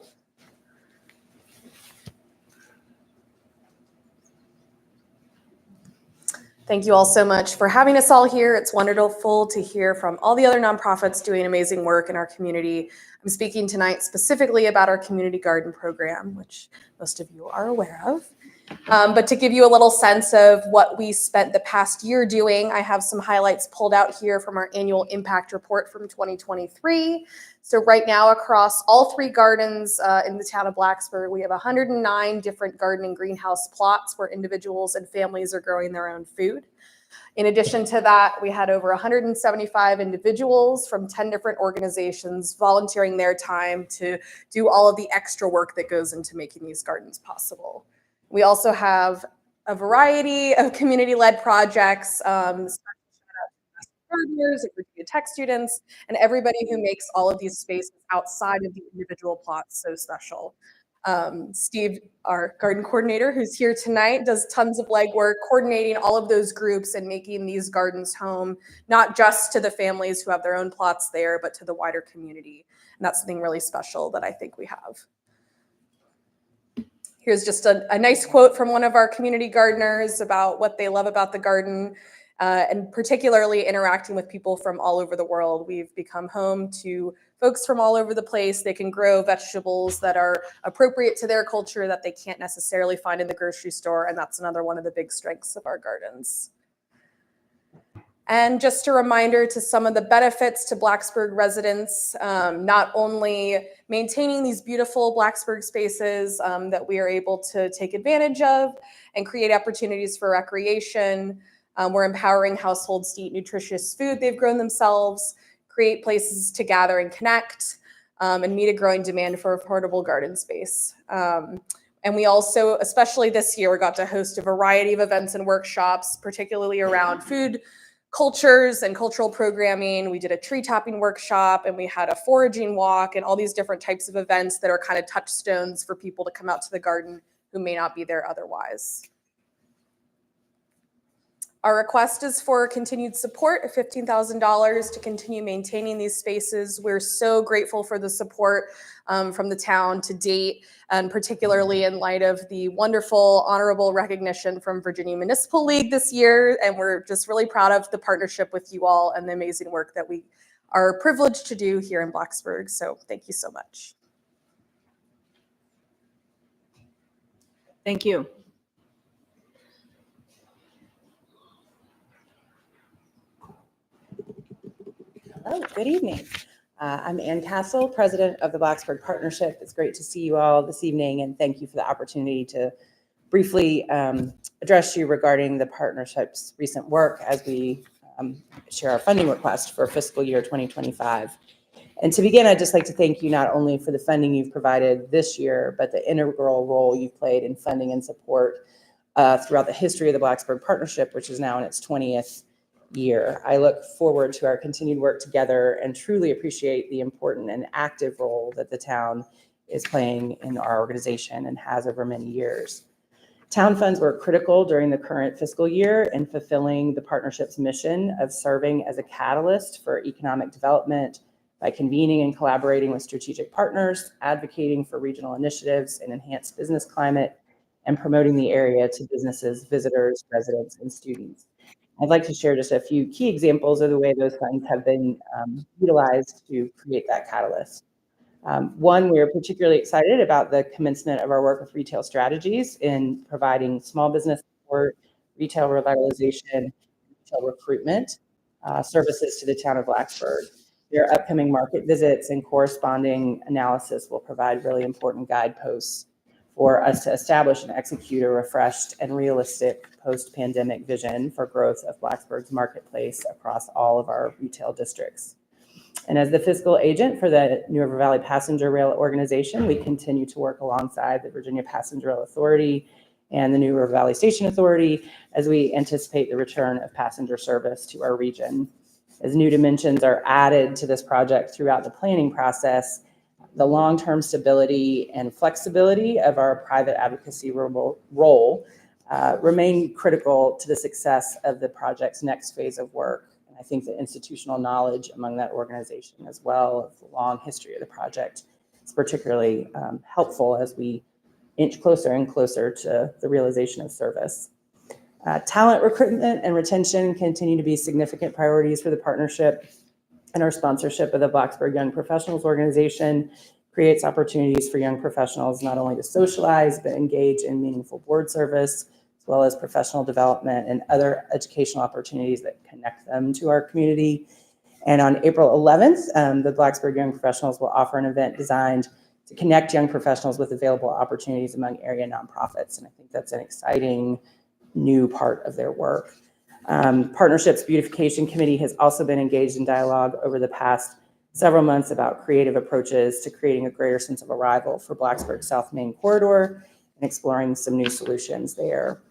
Thank you all so much for having us all here. It's wonderful to hear from all the other nonprofits doing amazing work in our community. I'm speaking tonight specifically about our community garden program, which most of you are aware of. But to give you a little sense of what we spent the past year doing, I have some highlights pulled out here from our annual impact report from 2023. So right now across all 3 gardens in the town of Blacksburg, we have 109 different garden and greenhouse plots where individuals and families are growing their own food. In addition to that, we had over 175 individuals from 10 different organizations volunteering their time to do all of the extra work that goes into making these gardens possible. We also have a variety of community-led projects, gardeners, and Virginia Tech students, and everybody who makes all of these spaces outside of the individual plots so special. Steve, our garden coordinator, who's here tonight, does tons of legwork, coordinating all of those groups and making these gardens home, not just to the families who have their own plots there, but to the wider community. And that's something really special that I think we have. Here's just a nice quote from one of our community gardeners about what they love about the garden, and particularly interacting with people from all over the world. We've become home to folks from all over the place. They can grow vegetables that are appropriate to their culture that they can't necessarily find in the grocery store, and that's another one of the big strengths of our gardens. And just a reminder to some of the benefits to Blacksburg residents, not only maintaining these beautiful Blacksburg spaces that we are able to take advantage of and create opportunities for recreation. We're empowering households to eat nutritious food they've grown themselves, create places to gather and connect, and meet a growing demand for affordable garden space. And we also, especially this year, got to host a variety of events and workshops, particularly around food cultures and cultural programming. We did a tree topping workshop, and we had a foraging walk, and all these different types of events that are kind of touchstones for people to come out to the garden who may not be there otherwise. Our request is for continued support of $15,000 to continue maintaining these spaces. We're so grateful for the support from the town to date, and particularly in light of the wonderful honorable recognition from Virginia Municipal League this year. And we're just really proud of the partnership with you all and the amazing work that we are privileged to do here in Blacksburg. So thank you so much. Thank you. Hello, good evening. I'm Ann Castle, president of the Blacksburg Partnership. It's great to see you all this evening, and thank you for the opportunity to briefly address you regarding the partnership's recent work as we share our funding request for fiscal year 2025. And to begin, I'd just like to thank you not only for the funding you've provided this year, but the integral role you've played in funding and support throughout the history of the Blacksburg Partnership, which is now in its 20th year. I look forward to our continued work together and truly appreciate the important and active role that the town is playing in our organization and has over many years. Town funds were critical during the current fiscal year in fulfilling the partnership's mission of serving as a catalyst for economic development by convening and collaborating with strategic partners, advocating for regional initiatives and enhanced business climate, and promoting the area to businesses, visitors, residents, and students. I'd like to share just a few key examples of the way those funds have been utilized to create that catalyst. One, we're particularly excited about the commencement of our work with retail strategies in providing small business support, retail revitalization, retail recruitment services to the town of Blacksburg. Their upcoming market visits and corresponding analysis will provide really important guideposts for us to establish and execute a refreshed and realistic post-pandemic vision for growth of Blacksburg's marketplace across all of our retail districts. And as the fiscal agent for the New River Valley Passenger Rail Organization, we continue to work alongside the Virginia Passenger Rail Authority and the New River Valley Station Authority as we anticipate the return of passenger service to our region. As new dimensions are added to this project throughout the planning process, the long-term stability and flexibility of our private advocacy role remain critical to the success of the project's next phase of work. And I think the institutional knowledge among that organization, as well as the long history of the project, is particularly helpful as we inch closer and closer to the realization of service. Talent recruitment and retention continue to be significant priorities for the partnership, and our sponsorship of the Blacksburg Young Professionals Organization creates opportunities for young professionals not only to socialize, but engage in meaningful board service, as well as professional development and other educational opportunities that connect them to our community. And on April 11th, the Blacksburg Young Professionals will offer an event designed to connect young professionals with available opportunities among area nonprofits. And I think that's an exciting new part of their work. Partnership's Beautification Committee has also been engaged in dialogue over the past several months about creative approaches to creating a greater sense of arrival for Blacksburg South Main Corridor and exploring some new solutions there.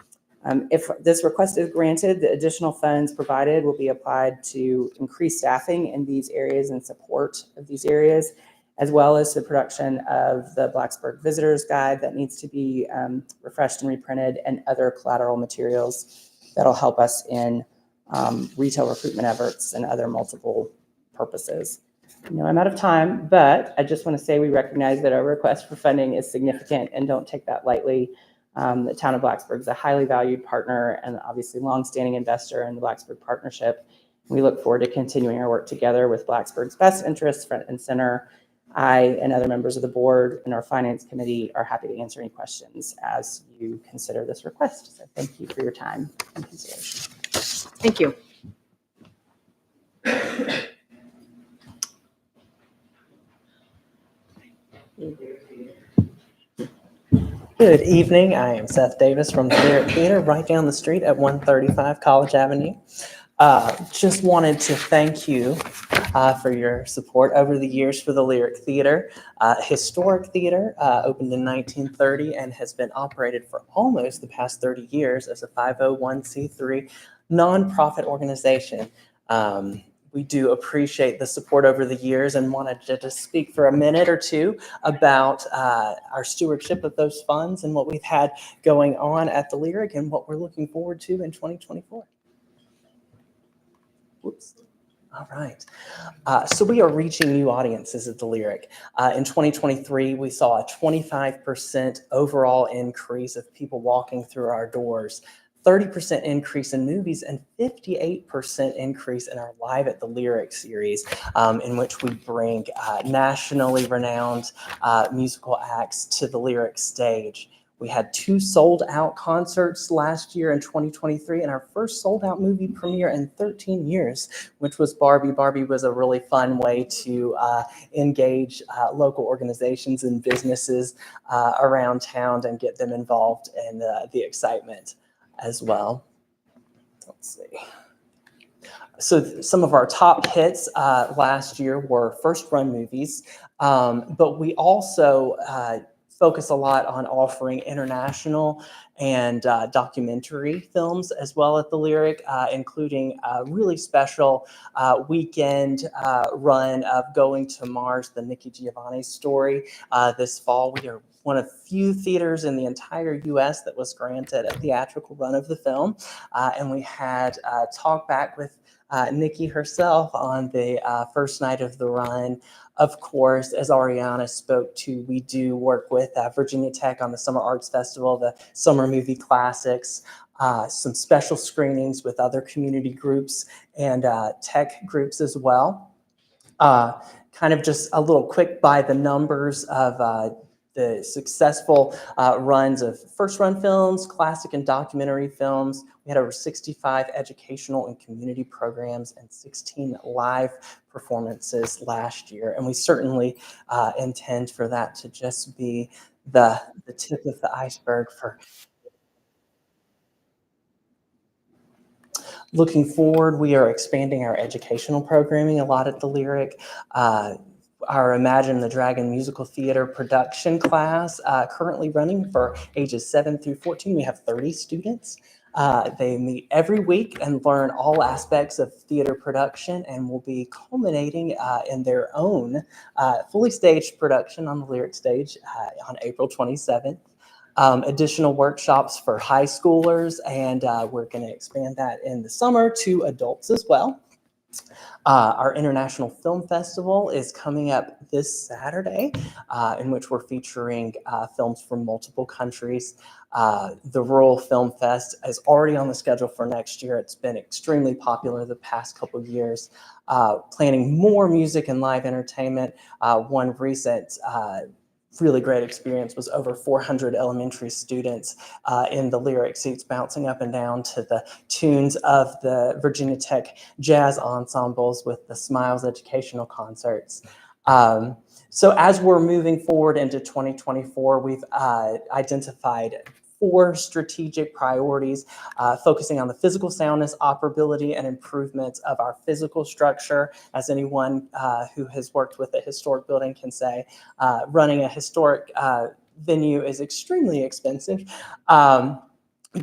If this request is granted, the additional funds provided will be applied to increase staffing in these areas and support of these areas, as well as the production of the Blacksburg Visitors Guide that needs to be refreshed and reprinted, and other collateral materials that'll help us in retail recruitment efforts and other multiple purposes. I know I'm out of time, but I just want to say we recognize that our request for funding is significant and don't take that lightly. The town of Blacksburg is a highly valued partner and obviously longstanding investor in the Blacksburg Partnership. We look forward to continuing our work together with Blacksburg's best interests front and center. I and other members of the board and our finance committee are happy to answer any questions as you consider this request. So thank you for your time and consideration. Thank you. Good evening. I am Seth Davis from the Lyric Theater right down the street at 135 College Avenue. Just wanted to thank you for your support over the years for the Lyric Theater. Historic theater, opened in 1930 and has been operated for almost the past 30 years as a 501c3 nonprofit organization. We do appreciate the support over the years and wanted to just speak for a minute or two about our stewardship of those funds and what we've had going on at the Lyric and what we're looking forward to in 2024. Whoops. All right. So we are reaching new audiences at the Lyric. In 2023, we saw a 25% overall increase of people walking through our doors. 30% increase in movies and 58% increase in our Live at the Lyric series, in which we bring nationally renowned musical acts to the Lyric stage. We had 2 sold-out concerts last year in 2023 and our first sold-out movie premiere in 13 years, which was Barbie. Barbie was a really fun way to engage local organizations and businesses around town and get them involved in the excitement as well. Let's see. So some of our top hits last year were first-run movies, but we also focus a lot on offering international and documentary films as well at the Lyric, including a really special weekend run of Going to Mars, the Nikki Giovanni story this fall. We are one of few theaters in the entire U.S. that was granted a theatrical run of the film. And we had talk back with Nikki herself on the first night of the run. Of course, as Ariana spoke to, we do work with Virginia Tech on the Summer Arts Festival, the Summer Movie Classics, some special screenings with other community groups and tech groups as well. Kind of just a little quick by the numbers of the successful runs of first-run films, classic and documentary films. We had over 65 educational and community programs and 16 live performances last year. And we certainly intend for that to just be the tip of the iceberg for looking forward. We are expanding our educational programming a lot at the Lyric. Our Imagine the Dragon musical theater production class, currently running for ages 7 through 14. We have 30 students. They meet every week and learn all aspects of theater production and will be culminating in their own fully staged production on the Lyric stage on April 27th. Additional workshops for high schoolers, and we're going to expand that in the summer to adults as well. Our International Film Festival is coming up this Saturday, in which we're featuring films from multiple countries. The Rural Film Fest is already on the schedule for next year. It's been extremely popular the past couple of years. Planning more music and live entertainment. One recent really great experience was over 400 elementary students in the Lyric seats bouncing up and down to the tunes of the Virginia Tech jazz ensembles with the Smiles educational concerts. So as we're moving forward into 2024, we've identified 4 strategic priorities, focusing on the physical soundness, operability, and improvements of our physical structure. As anyone who has worked with a historic building can say, running a historic venue is extremely expensive.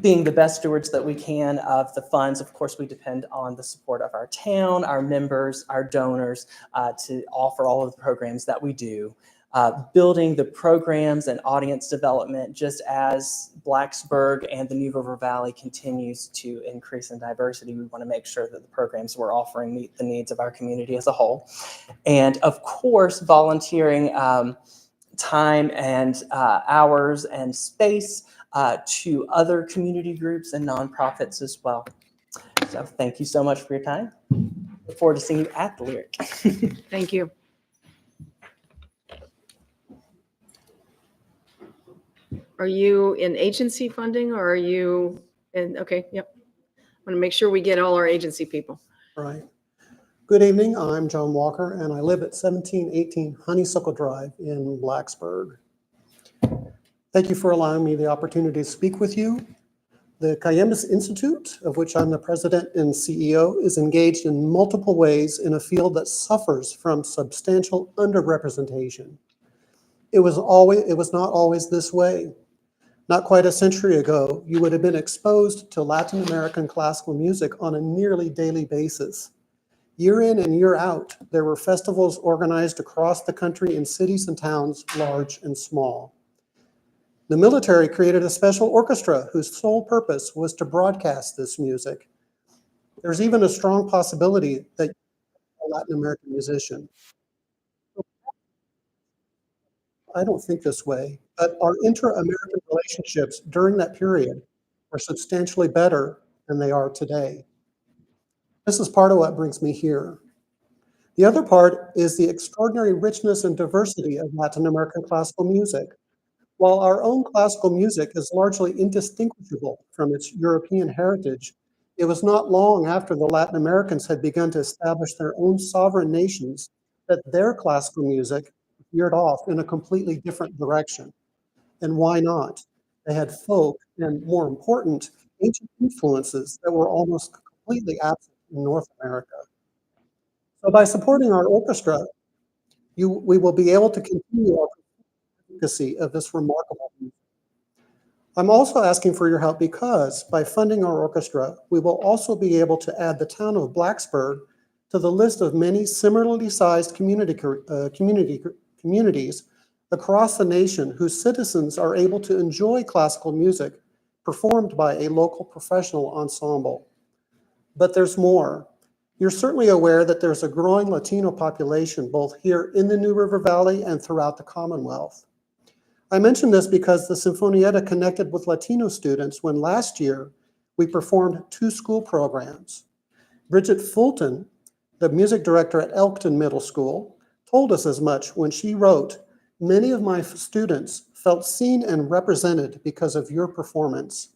Being the best stewards that we can of the funds, of course, we depend on the support of our town, our members, our donors to offer all of the programs that we do. Building the programs and audience development, just as Blacksburg and the New River Valley continues to increase in diversity, we want to make sure that the programs we're offering meet the needs of our community as a whole. And of course, volunteering time and hours and space to other community groups and nonprofits as well. So thank you so much for your time. Look forward to seeing you at the Lyric. Thank you. Are you in agency funding or are you in, okay, yep. I want to make sure we get all our agency people. Right. Good evening. I'm John Walker and I live at 1718 Honeysuckle Drive in Blacksburg. Thank you for allowing me the opportunity to speak with you. The Cayembas Institute, of which I'm the president and CEO, is engaged in multiple ways in a field that suffers from substantial underrepresentation. It was not always this way. Not quite a century ago, you would have been exposed to Latin American classical music on a nearly daily basis. Year in and year out, there were festivals organized across the country in cities and towns, large and small. The military created a special orchestra whose sole purpose was to broadcast this music. There's even a strong possibility that you're a Latin American musician. I don't think this way, but our inter-American relationships during that period were substantially better than they are today. This is part of what brings me here. The other part is the extraordinary richness and diversity of Latin American classical music. While our own classical music is largely indistinguishable from its European heritage, it was not long after the Latin Americans had begun to establish their own sovereign nations that their classical music veered off in a completely different direction. And why not? They had folk and, more important, ancient influences that were almost completely absent in North America. So by supporting our orchestra, we will be able to continue our advocacy of this remarkable music. I'm also asking for your help because by funding our orchestra, we will also be able to add the town of Blacksburg to the list of many similarly sized communities across the nation whose citizens are able to enjoy classical music performed by a local professional ensemble. But there's more. You're certainly aware that there's a growing Latino population both here in the New River Valley and throughout the Commonwealth. I mention this because the Sinfonietta connected with Latino students when last year we performed 2 school programs. Bridget Fulton, the music director at Elkton Middle School, told us as much when she wrote, "Many of my students felt seen and represented because of your performance."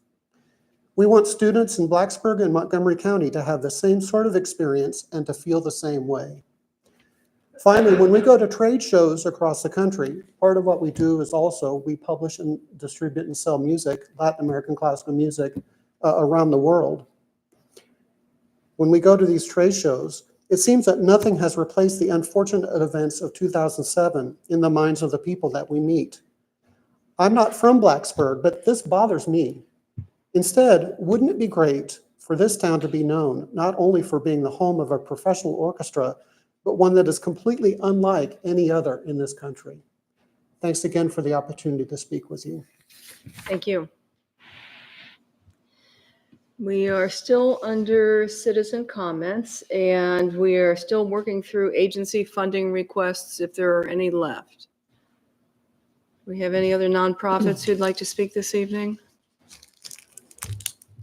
We want students in Blacksburg and Montgomery County to have the same sort of experience and to feel the same way. Finally, when we go to trade shows across the country, part of what we do is also we publish and distribute and sell music, Latin American classical music, around the world. When we go to these trade shows, it seems that nothing has replaced the unfortunate events of 2007 in the minds of the people that we meet. I'm not from Blacksburg, but this bothers me. Instead, wouldn't it be great for this town to be known not only for being the home of a professional orchestra, but one that is completely unlike any other in this country? Thanks again for the opportunity to speak with you. Thank you. We are still under citizen comments, and we are still working through agency funding requests if there are any left. We have any other nonprofits who'd like to speak this evening?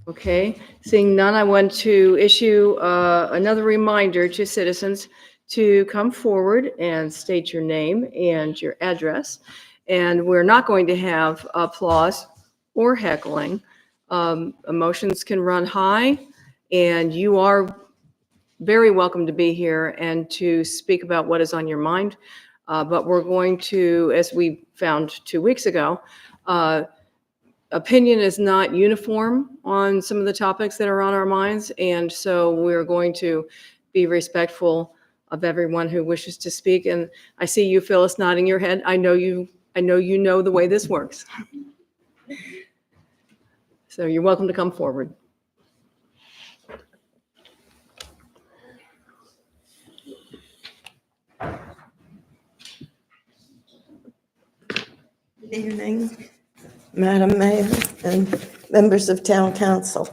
Okay, seeing none, I want to issue another reminder to citizens to come forward and state your name and your address. And we're not going to have applause or heckling. Emotions can run high, and you are very welcome to be here and to speak about what is on your mind. But we're going to, as we found 2 weeks ago, opinion is not uniform on some of the topics that are on our minds. And so we're going to be respectful of everyone who wishes to speak. And I see you, Phyllis, nodding your head. I know you know the way this works. So you're welcome to come forward. Good evening, Madam Mayor and members of Town Council.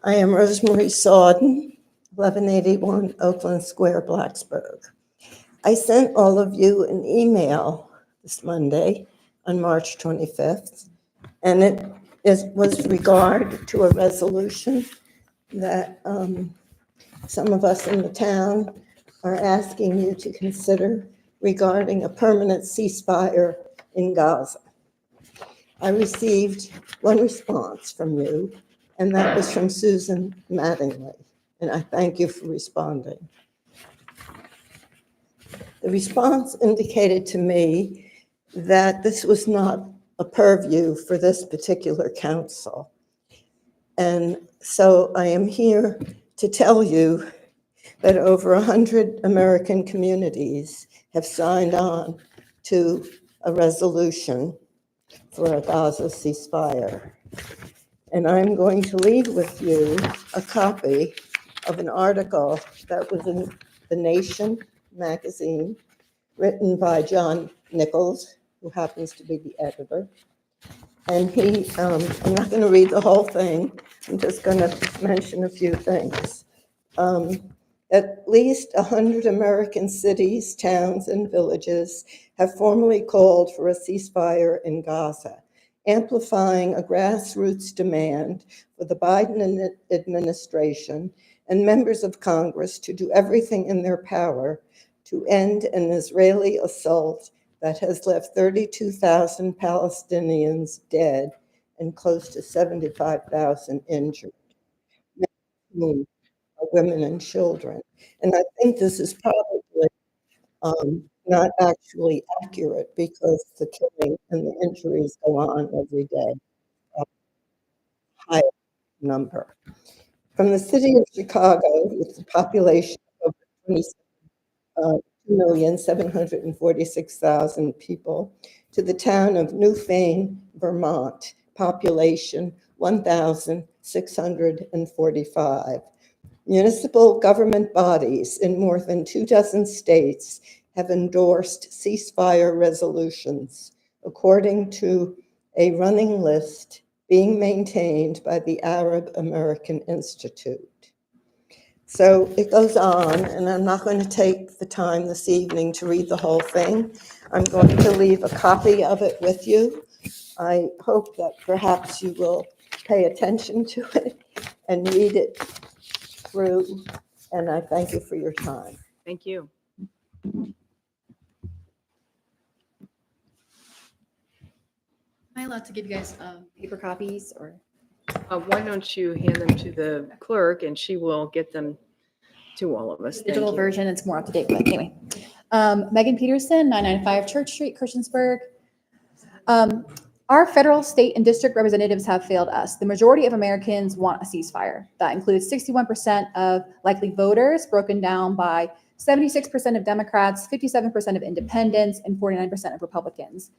I am Rosemary Sawden, 1181 Oakland Square, Blacksburg. I sent all of you an email this Monday on March 25th, and it was regard to a resolution that some of us in the town are asking you to consider regarding a permanent ceasefire in Gaza. I received one response from you, and that was from Susan Mattingly, and I thank you for responding. The response indicated to me that this was not a purview for this particular council. And so I am here to tell you that over 100 American communities have signed on to a resolution for a Gaza ceasefire. And I'm going to leave with you a copy of an article that was in The Nation magazine, written by John Nichols, who happens to be the editor. And I'm not going to read the whole thing, I'm just going to mention a few things. At least 100 American cities, towns, and villages have formally called for a ceasefire in Gaza, amplifying a grassroots demand for the Biden administration and members of Congress to do everything in their power to end an Israeli assault that has left 32,000 Palestinians dead and close to 75,000 injured, many are women and children. And I think this is probably not actually accurate because the killing and the injuries go on every day. High number. From the city of Chicago, with a population of 2,746,000 people, to the town of Newfane, Vermont, population 1,645. Municipal government bodies in more than 24 states have endorsed ceasefire resolutions, according to a running list being maintained by the Arab American Institute. So it goes on, and I'm not going to take the time this evening to read the whole thing. I'm going to leave a copy of it with you. I hope that perhaps you will pay attention to it and read it through, and I thank you for your time. Thank you. Am I allowed to give you guys paper copies or? Why don't you hand them to the clerk and she will get them to all of us. Thank Digital you. version, it's more up to date, but anyway. Megan Peterson, 995 Church Street, Christiansburg. Our federal, state, and district representatives have failed us. The majority of Americans want a ceasefire. That includes 61% of likely voters, broken down by 76% of Democrats, 57% of independents, and 49% of Republicans.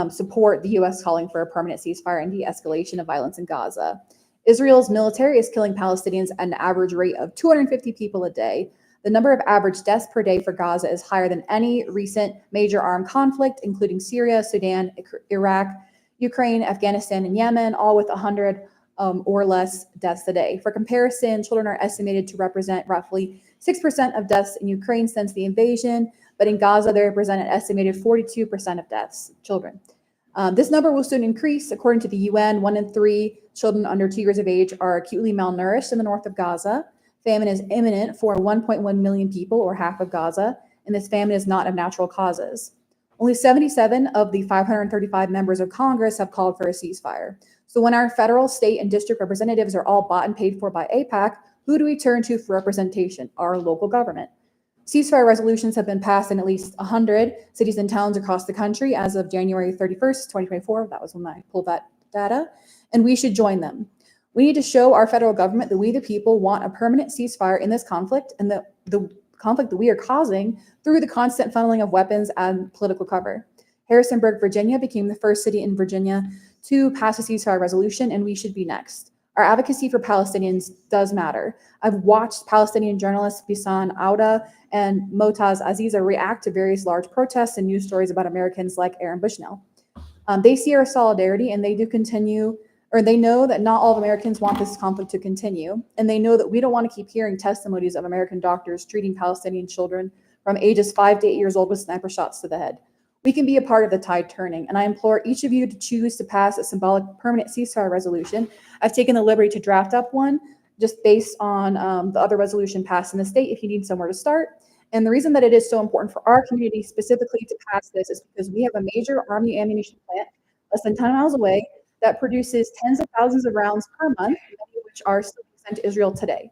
Support the U.S. calling for a permanent ceasefire and de-escalation of violence in Gaza. Israel's military is killing Palestinians at an average rate of 250 people a day. The number of average deaths per day for Gaza is higher than any recent major armed conflict, including Syria, Sudan, Iraq, Ukraine, Afghanistan, and Yemen, all with 100 or less deaths a day. For comparison, children are estimated to represent roughly 6% of deaths in Ukraine since the invasion, but in Gaza, they represent an estimated 42% of deaths, children. This number will soon increase. According to the UN, 1 in 3 children under 2 years of age are acutely malnourished in the north of Gaza. Famine is imminent for 1.1 million people, or half of Gaza, and this famine is not of natural causes. Only 77 of the 535 members of Congress have called for a ceasefire. So when our federal, state, and district representatives are all bought and paid for by AIPAC, who do we turn to for representation? Our local government. Ceasefire resolutions have been passed in at least 100 cities and towns across the country as of January 31st, 2024. That was when I pulled that data. And we should join them. We need to show our federal government that we, the people, want a permanent ceasefire in this conflict and the conflict that we are causing through the constant funneling of weapons and political cover. Harrisonburg, Virginia became the first city in Virginia to pass a ceasefire resolution, and we should be next. Our advocacy for Palestinians does matter. I've watched Palestinian journalists Bisan Auda and Motaz Aziza react to various large protests and news stories about Americans like Aaron Bushnell. They see our solidarity, and they do continue, or they know that not all of Americans want this conflict to continue, and they know that we don't want to keep hearing testimonies of American doctors treating Palestinian children from ages 5 to 8 years old with sniper shots to the head. We can be a part of the tide turning, and I implore each of you to choose to pass a symbolic permanent ceasefire resolution. I've taken the liberty to draft up one just based on the other resolution passed in the state if you need somewhere to start. And the reason that it is so important for our community specifically to pass this is because we have a major Army ammunition plant less than 10 miles away that produces tens of thousands of rounds per month, many of which are still sent to Israel today.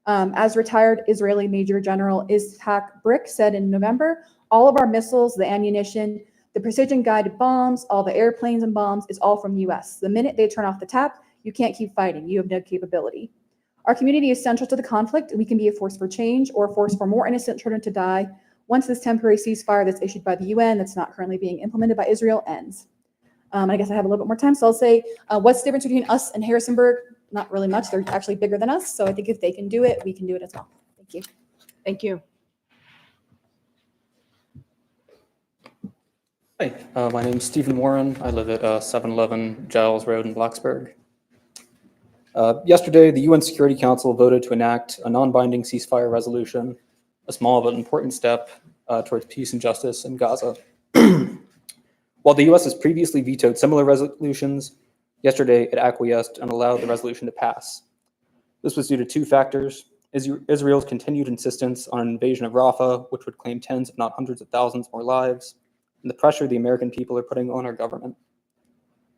As retired Israeli Major General Itzhak Brick said in November, all of our missiles, the ammunition, the precision-guided bombs, all the airplanes and bombs is all from the U.S. The minute they turn off the tap, You can't keep fighting. You have no capability. Our community is central to the conflict, and we can be a force for change or a force for more innocent children to die once this temporary ceasefire that's issued by the UN, that's not currently being implemented by Israel, ends. I guess I have a little bit more time, so I'll say, what's the difference between us and Harrisonburg? Not really much. They're actually bigger than us, so I think if they can do it, we can do it as well. Thank you. Thank you. Hi, my name is Stephen Warren. I live at 711 Giles Road in Blacksburg. Yesterday, the UN Security Council voted to enact a non-binding ceasefire resolution, a small but important step towards peace and justice in Gaza. While the US has previously vetoed similar resolutions, yesterday it acquiesced and allowed the resolution to pass. This was due to two factors: Israel's continued insistence on an invasion of Rafah, which would claim tens if not hundreds of thousands more lives, and the pressure the American people are putting on our government.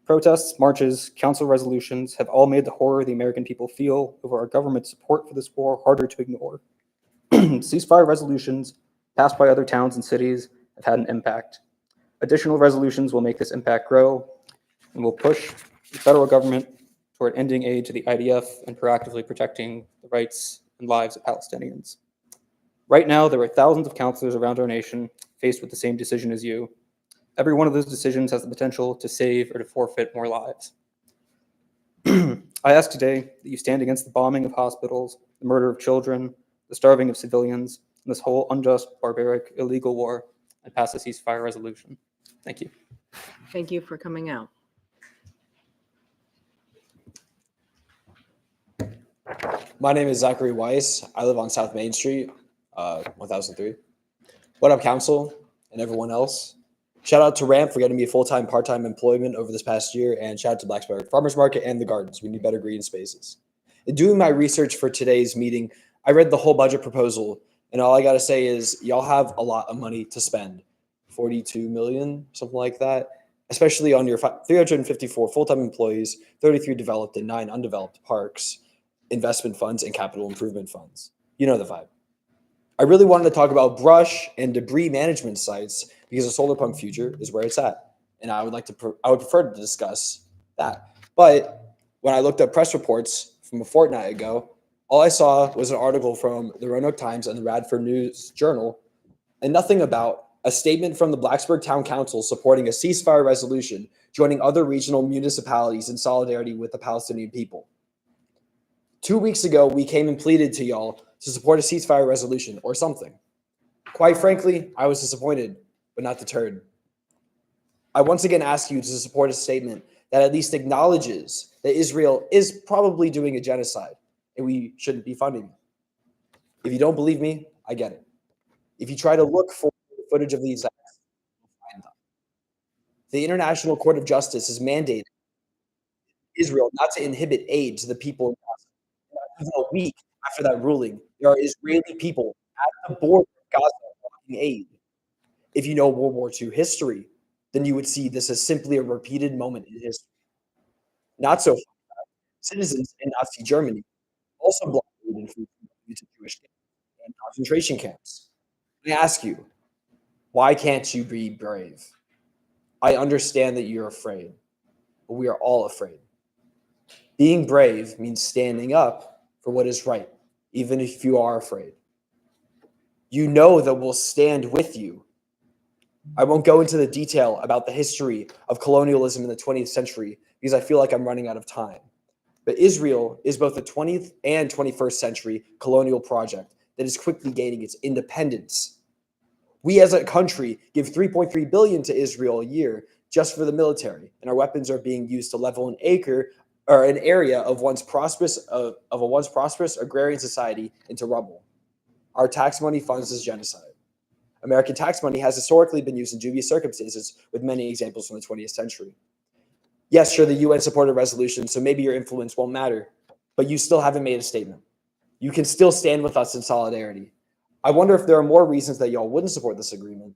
Protests, marches, council resolutions have all made the horror the American people feel over our government's support for this war harder to ignore. Ceasefire resolutions passed by other towns and cities have had an impact. Additional resolutions will make this impact grow and will push the federal government toward ending aid to the IDF and proactively protecting the rights and lives of Palestinians. Right now, there are thousands of counselors around our nation faced with the same decision as you. Every one of those decisions has the potential to save or to forfeit more lives. I ask today that you stand against the bombing of hospitals, the murder of children, the starving of civilians, and this whole unjust, barbaric, illegal war, and pass a ceasefire resolution. Thank you. Thank you for coming out. My name is Zachary Weiss. I live on South Main Street, 1003. What up, council and everyone else? Shout out to Ramp for getting me a full-time, part-time employment over this past year, and shout out to Blacksburg Farmers Market and the Gardens. We need better green spaces. In doing my research for today's meeting, I read the whole budget proposal, and all I gotta say is y'all have a lot of money to spend. 42 million, something like that, especially on your 354 full-time employees, 33 developed and 9 undeveloped parks, investment funds, and capital improvement funds. You know the vibe. I really wanted to talk about brush and debris management sites because the solar pump future is where it's at. And I would prefer to discuss that. But when I looked up press reports from a fortnight ago, all I saw was an article from the Roanoke Times and the Radford News Journal, and nothing about a statement from the Blacksburg Town Council supporting a ceasefire resolution, joining other regional municipalities in solidarity with the Palestinian people. 2 weeks ago, we came and pleaded to y'all to support a ceasefire resolution or something. Quite frankly, I was disappointed, but not deterred. I once again ask you to support a statement that at least acknowledges that Israel is probably doing a genocide and we shouldn't be funding it. If you don't believe me, I get it. If you try to look for footage of these acts, you'll find them. The International Court of Justice has mandated Israel not to inhibit aid to the people in Gaza. Even a week after that ruling, there are Israeli people at the border of Gaza blocking aid. If you know World War II history, then you would see this as simply a repeated moment in history. Not so far back, citizens in Nazi Germany also blocked aid and food to Jewish and concentration camps. I ask you, why can't you be brave? I understand that you're afraid, but we are all afraid. Being brave means standing up for what is right, even if you are afraid. You know that we'll stand with you. I won't go into the detail about the history of colonialism in the 20th century because I feel like I'm running out of time. But Israel is both a 20th and 21st century colonial project that is quickly gaining its independence. We as a country give $3.3 billion to Israel a year just for the military, and our weapons are being used to level an area of a once prosperous agrarian society into rubble. Our tax money funds this genocide. American tax money has historically been used in dubious circumstances, with many examples from the 20th century. Yes, sure, the UN supported a resolution, so maybe your influence won't matter, but you still haven't made a statement. You can still stand with us in solidarity. I wonder if there are more reasons that y'all wouldn't support this agreement,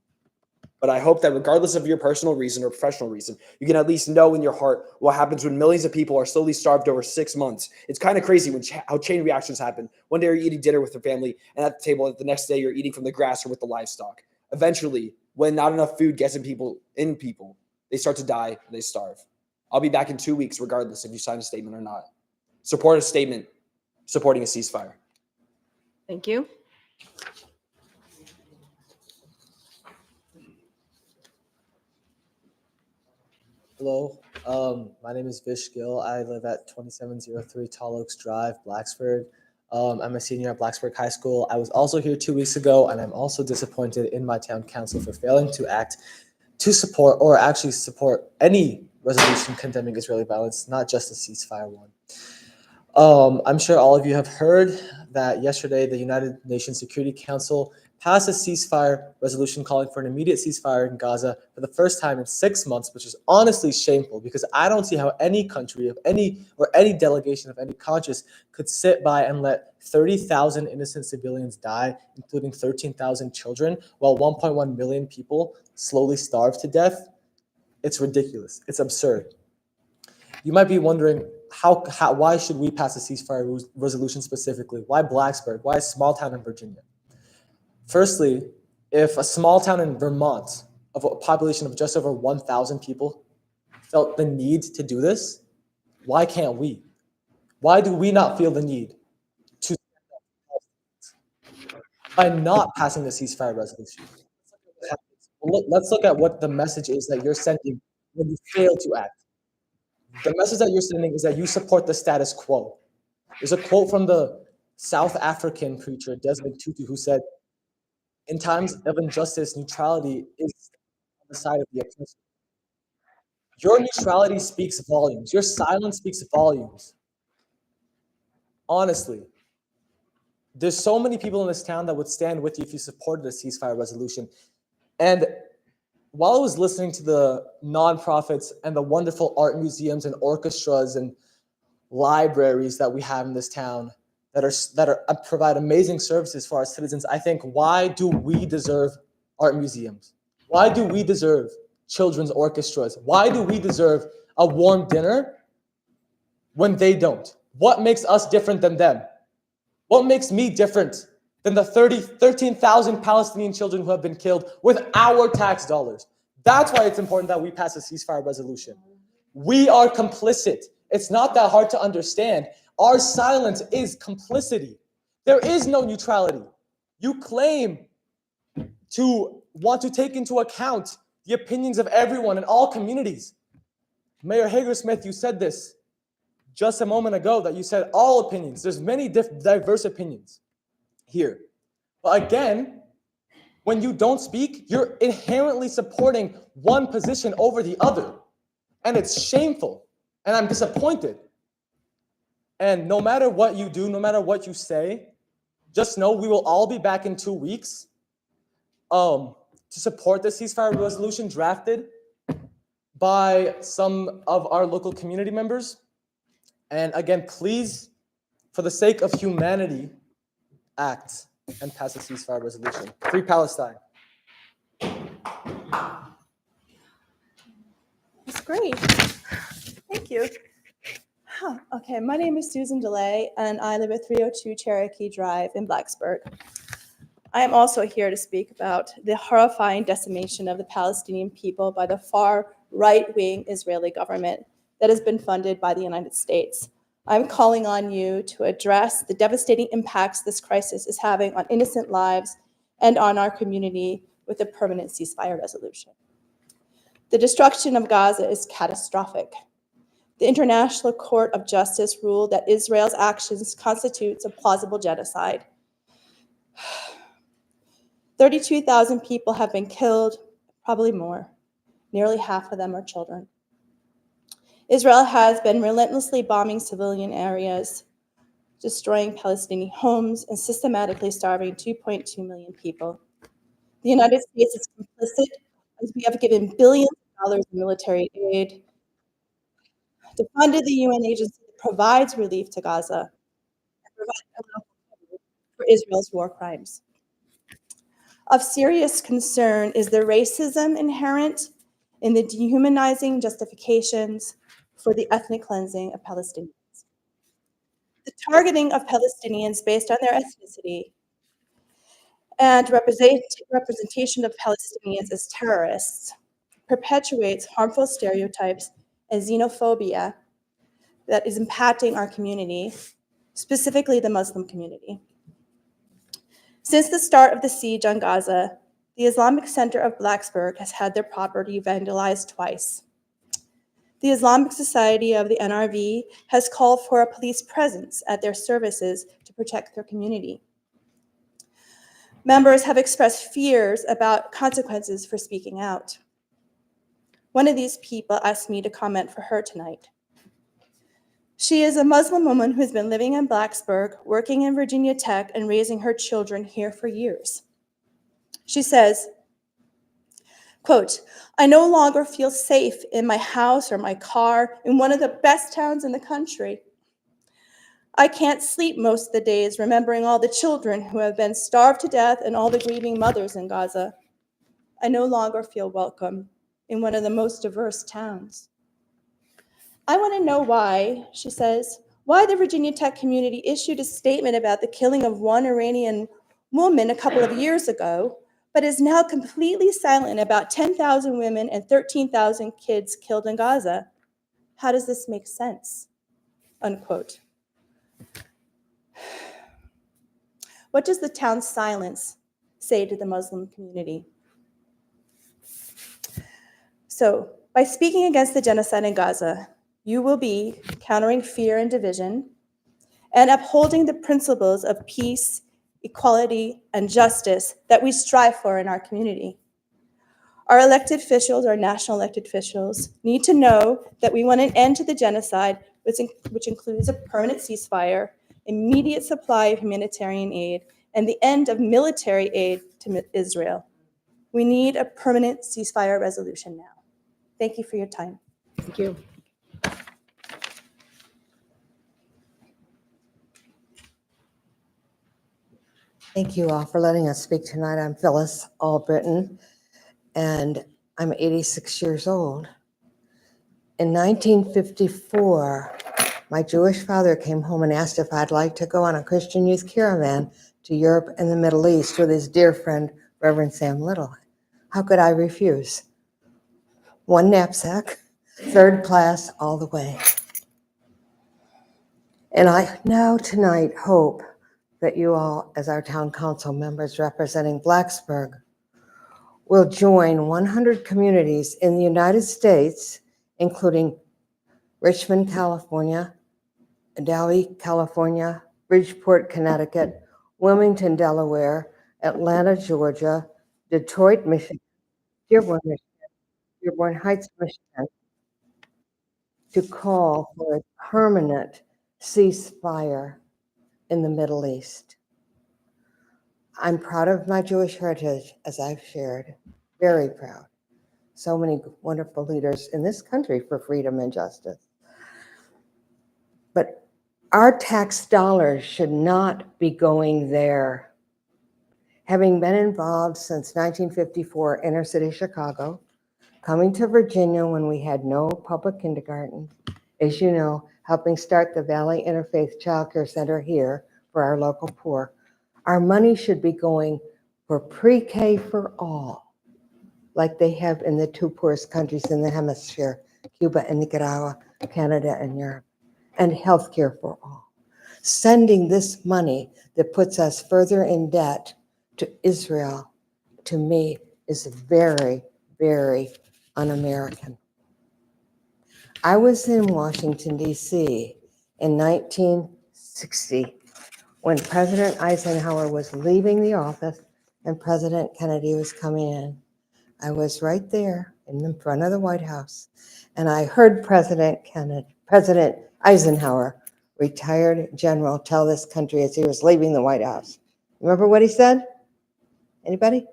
but I hope that regardless of your personal reason or professional reason, you can at least know in your heart what happens when millions of people are slowly starved over 6 months. It's kind of crazy how chain reactions happen. One day you're eating dinner with your family, and at the table the next day you're eating from the grass or with the livestock. Eventually, when not enough food gets in people, they start to die, they starve. I'll be back in 2 weeks, regardless if you sign a statement or not. Support a statement supporting a ceasefire. Thank you. Hello, my name is Vish Gill. I live at 2703 Tall Oaks Drive, Blacksburg. I'm a senior at Blacksburg High School. I was also here 2 weeks ago, and I'm also disappointed in my town council for failing to act to support, or actually support, any resolution condemning Israeli violence, not just the ceasefire one. I'm sure all of you have heard that yesterday the United Nations Security Council passed a ceasefire resolution calling for an immediate ceasefire in Gaza for the first time in 6 months, which is honestly shameful because I don't see how any country of any delegation of any conscience could sit by and let 30,000 innocent civilians die, including 13,000 children, while 1.1 million people slowly starve to death. It's ridiculous. It's absurd. You might be wondering, why should we pass a ceasefire resolution specifically? Why Blacksburg? Why a small town in Virginia? Firstly, if a small town in Vermont of a population of just over 1,000 people felt the need to do this, why can't we? Why do we not feel the need to by not passing the ceasefire resolution? Let's look at what the message is that you're sending when you fail to act. The message that you're sending is that you support the status quo. There's a quote from the South African preacher Desmond Tutu who said, "In times of injustice, neutrality is on the side of the oppressor." Your neutrality speaks volumes. Your silence speaks volumes. Honestly, there's so many people in this town that would stand with you if you supported a ceasefire resolution. And while I was listening to the nonprofits and the wonderful art museums and orchestras and libraries that we have in this town that provide amazing services for our citizens, I think, why do we deserve art museums? Why do we deserve children's orchestras? Why do we deserve a warm dinner when they don't? What makes us different than them? What makes me different than the 13,000 Palestinian children who have been killed with our tax dollars? That's why it's important that we pass a ceasefire resolution. We are complicit. It's not that hard to understand. Our silence is complicity. There is no neutrality. You claim to want to take into account the opinions of everyone in all communities. Mayor Hager-Smith, you said this just a moment ago, that you said all opinions. There's many diverse opinions here. But again, when you don't speak, you're inherently supporting one position over the other. And it's shameful. And I'm disappointed. And no matter what you do, no matter what you say, just know we will all be back in 2 weeks to support the ceasefire resolution drafted by some of our local community members. And again, please, for the sake of humanity, act and pass a ceasefire resolution. Free Palestine. That's great. Thank you. Okay, my name is Susan DeLay, and I live at 302 Cherokee Drive in Blacksburg. I am also here to speak about the horrifying decimation of the Palestinian people by the far right-wing Israeli government that has been funded by the United States. I'm calling on you to address the devastating impacts this crisis is having on innocent lives and on our community with a permanent ceasefire resolution. The destruction of Gaza is catastrophic. The International Court of Justice ruled that Israel's actions constitutes a plausible genocide. 32,000 people have been killed, probably more. Nearly half of them are children. Israel has been relentlessly bombing civilian areas, destroying Palestinian homes, and systematically starving 2.2 million people. The United States is complicit as we have given billions of dollars in military aid, defunded the UN agency that provides relief to Gaza, and provided for Israel's war crimes. Of serious concern is the racism inherent in the dehumanizing justifications for the ethnic cleansing of Palestinians. The targeting of Palestinians based on their ethnicity and representation of Palestinians as terrorists perpetuates harmful stereotypes and xenophobia that is impacting our community, specifically the Muslim community. Since the start of the siege on Gaza, the Islamic Center of Blacksburg has had their property vandalized twice. The Islamic Society of the NRV has called for a police presence at their services to protect their community. Members have expressed fears about consequences for speaking out. One of these people asked me to comment for her tonight. She is a Muslim woman who's been living in Blacksburg, working in Virginia Tech, and raising her children here for years. She says, quote, "I no longer feel safe in my house or my car in one of the best towns in the country. I can't sleep most of the days remembering all the children who have been starved to death and all the grieving mothers in Gaza. I no longer feel welcome in one of the most diverse towns." I want to know why, she says, why the Virginia Tech community issued a statement about the killing of one Iranian woman a couple of years ago, but is now completely silent about 10,000 women and 13,000 kids killed in Gaza. How does this make sense? Unquote. What does the town's silence say to the Muslim community? So, by speaking against the genocide in Gaza, you will be countering fear and division and upholding the principles of peace, equality, and justice that we strive for in our community. Our elected officials, our national elected officials, need to know that we want an end to the genocide, which includes a permanent ceasefire, immediate supply of humanitarian aid, and the end of military aid to Israel. We need a permanent ceasefire resolution now. Thank you for your time. Thank you. Thank you all for letting us speak tonight. I'm Phyllis Albritton, and I'm 86 years old. In 1954, my Jewish father came home and asked if I'd like to go on a Christian youth caravan to Europe and the Middle East with his dear friend, Reverend Sam Little. How could I refuse? One knapsack, third class all the way. And I now tonight hope that you all, as our town council members representing Blacksburg, will join 100 communities in the United States, including Richmond, California, Dowie, California, Bridgeport, Connecticut, Wilmington, Delaware, Atlanta, Georgia, Detroit, Michigan, Dearborn, Michigan, Dearborn Heights, Michigan, to call for a permanent ceasefire in the Middle East. I'm proud of my Jewish heritage, as I've shared, very proud. So many wonderful leaders in this country for freedom and justice. But our tax dollars should not be going there. Having been involved since 1954, inner city Chicago, coming to Virginia when we had no public kindergarten, as you know, helping start the Valley Interfaith Child Care Center here for our local poor. Our money should be going for pre-K for all, like they have in the two poorest countries in the hemisphere, Cuba and Nicaragua, Canada and Europe, and healthcare for all. Sending this money that puts us further in debt to Israel, to me, is very, very un-American. I was in Washington, D.C. in 1960 when President Eisenhower was leaving the office and President Kennedy was coming in. I was right there in the front of the White House, and I heard President Eisenhower, retired general, tell this country as he was leaving the White House. Remember what he said? Anybody?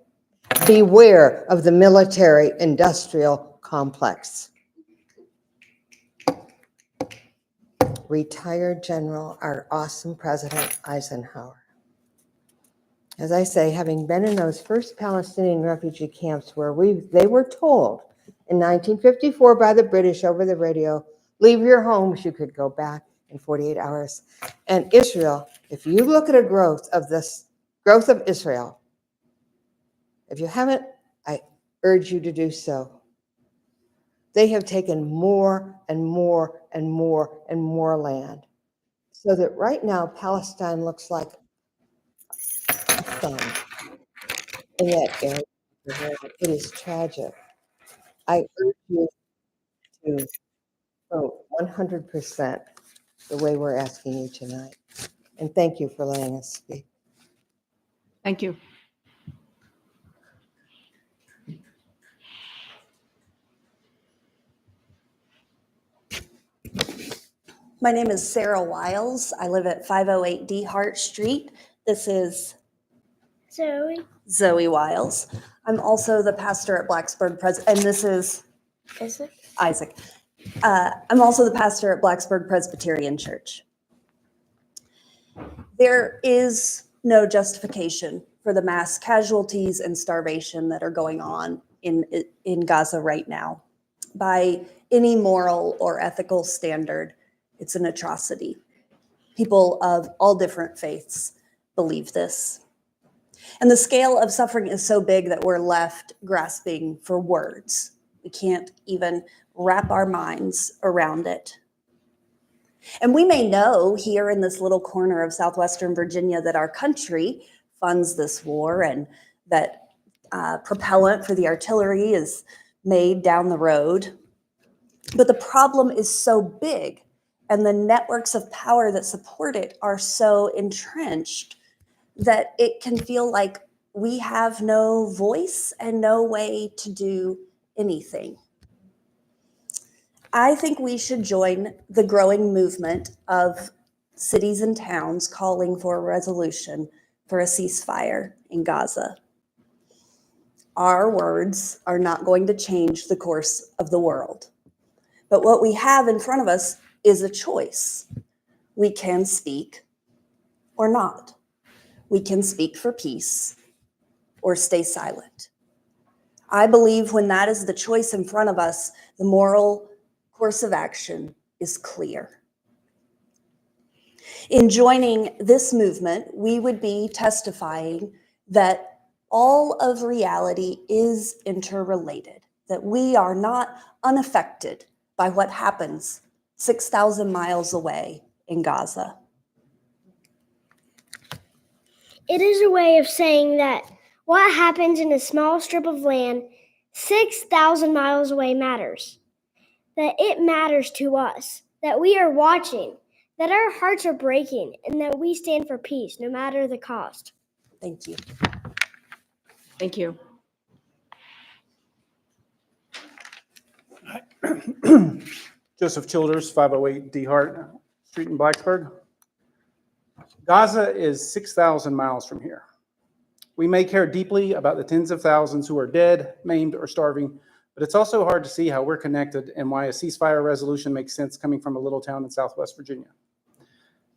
Beware of the military-industrial complex. Retired general, our awesome President Eisenhower. As I say, having been in those first Palestinian refugee camps where they were told in 1954 by the British over the radio, leave your homes, you could go back in 48 hours. And Israel, if you look at a growth of Israel, if you haven't, I urge you to do so. They have taken more and more and more and more land. So that right now, Palestine looks like a thumb in that area of the world. It is tragic. I urge you to vote 100% the way we're asking you tonight. And thank you for letting us speak. Thank you. My name is Sarah Wiles. I live at 508 D Hart Street. This is Zoe Wiles. I'm also the pastor at Blacksburg and this is Isaac. I'm also the pastor at Blacksburg Presbyterian Church. There is no justification for the mass casualties and starvation that are going on in Gaza right now. By any moral or ethical standard, it's an atrocity. People of all different faiths believe this. And the scale of suffering is so big that we're left grasping for words. We can't even wrap our minds around it. And we may know here in this little corner of southwestern Virginia that our country funds this war and that propellant for the artillery is made down the road. But the problem is so big and the networks of power that support it are so entrenched that it can feel like we have no voice and no way to do anything. I think we should join the growing movement of cities and towns calling for a resolution for a ceasefire in Gaza. Our words are not going to change the course of the world. But what we have in front of us is a choice. We can speak or not. We can speak for peace or stay silent. I believe when that is the choice in front of us, the moral course of action is clear. In joining this movement, we would be testifying that all of reality is interrelated, that we are not unaffected by what happens 6,000 miles away in Gaza. It is a way of saying that what happens in a small strip of land 6,000 miles away matters. That it matters to us, that we are watching, that our hearts are breaking, and that we stand for peace no matter the cost. Thank you. Thank you. Joseph Childers, 508 D Hart Street in Blacksburg. Gaza is 6,000 miles from here. We may care deeply about the tens of thousands who are dead, maimed, or starving, but it's also hard to see how we're connected and why a ceasefire resolution makes sense coming from a little town in Southwest Virginia.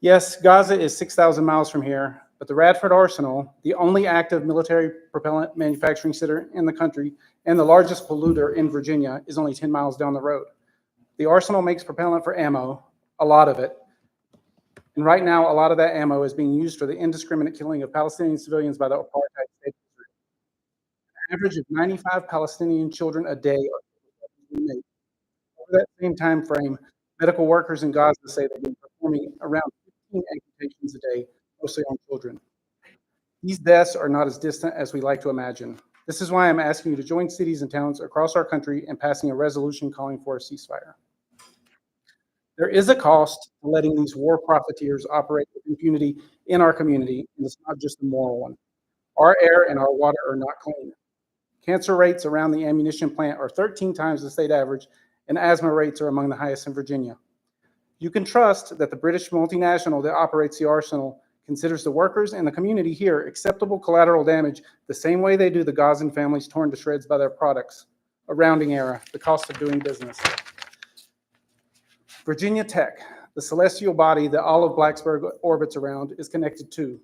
Yes, Gaza is 6,000 miles from here, but the Radford Arsenal, the only active military propellant manufacturing center in the country and the largest polluter in Virginia, is only 10 miles down the road. The arsenal makes propellant for ammo, a lot of it. And right now, a lot of that ammo is being used for the indiscriminate killing of Palestinian civilians by the apartheid state of Israel. An average of 95 Palestinian children a day are being made. Over that same time frame, medical workers in Gaza say they've been performing around 15 amputations a day, mostly on children. These deaths are not as distant as we like to imagine. This is why I'm asking you to join cities and towns across our country in passing a resolution calling for a ceasefire. There is a cost to letting these war profiteers operate with impunity in our community, and it's not just a moral one. Our air and our water are not clean. Cancer rates around the ammunition plant are 13 times the state average, and asthma rates are among the highest in Virginia. You can trust that the British multinational that operates the arsenal considers the workers and the community here acceptable collateral damage the same way they do the Gazan families torn to shreds by their products. A rounding error, the cost of doing business. Virginia Tech, the celestial body that all of Blacksburg orbits around, is connected to.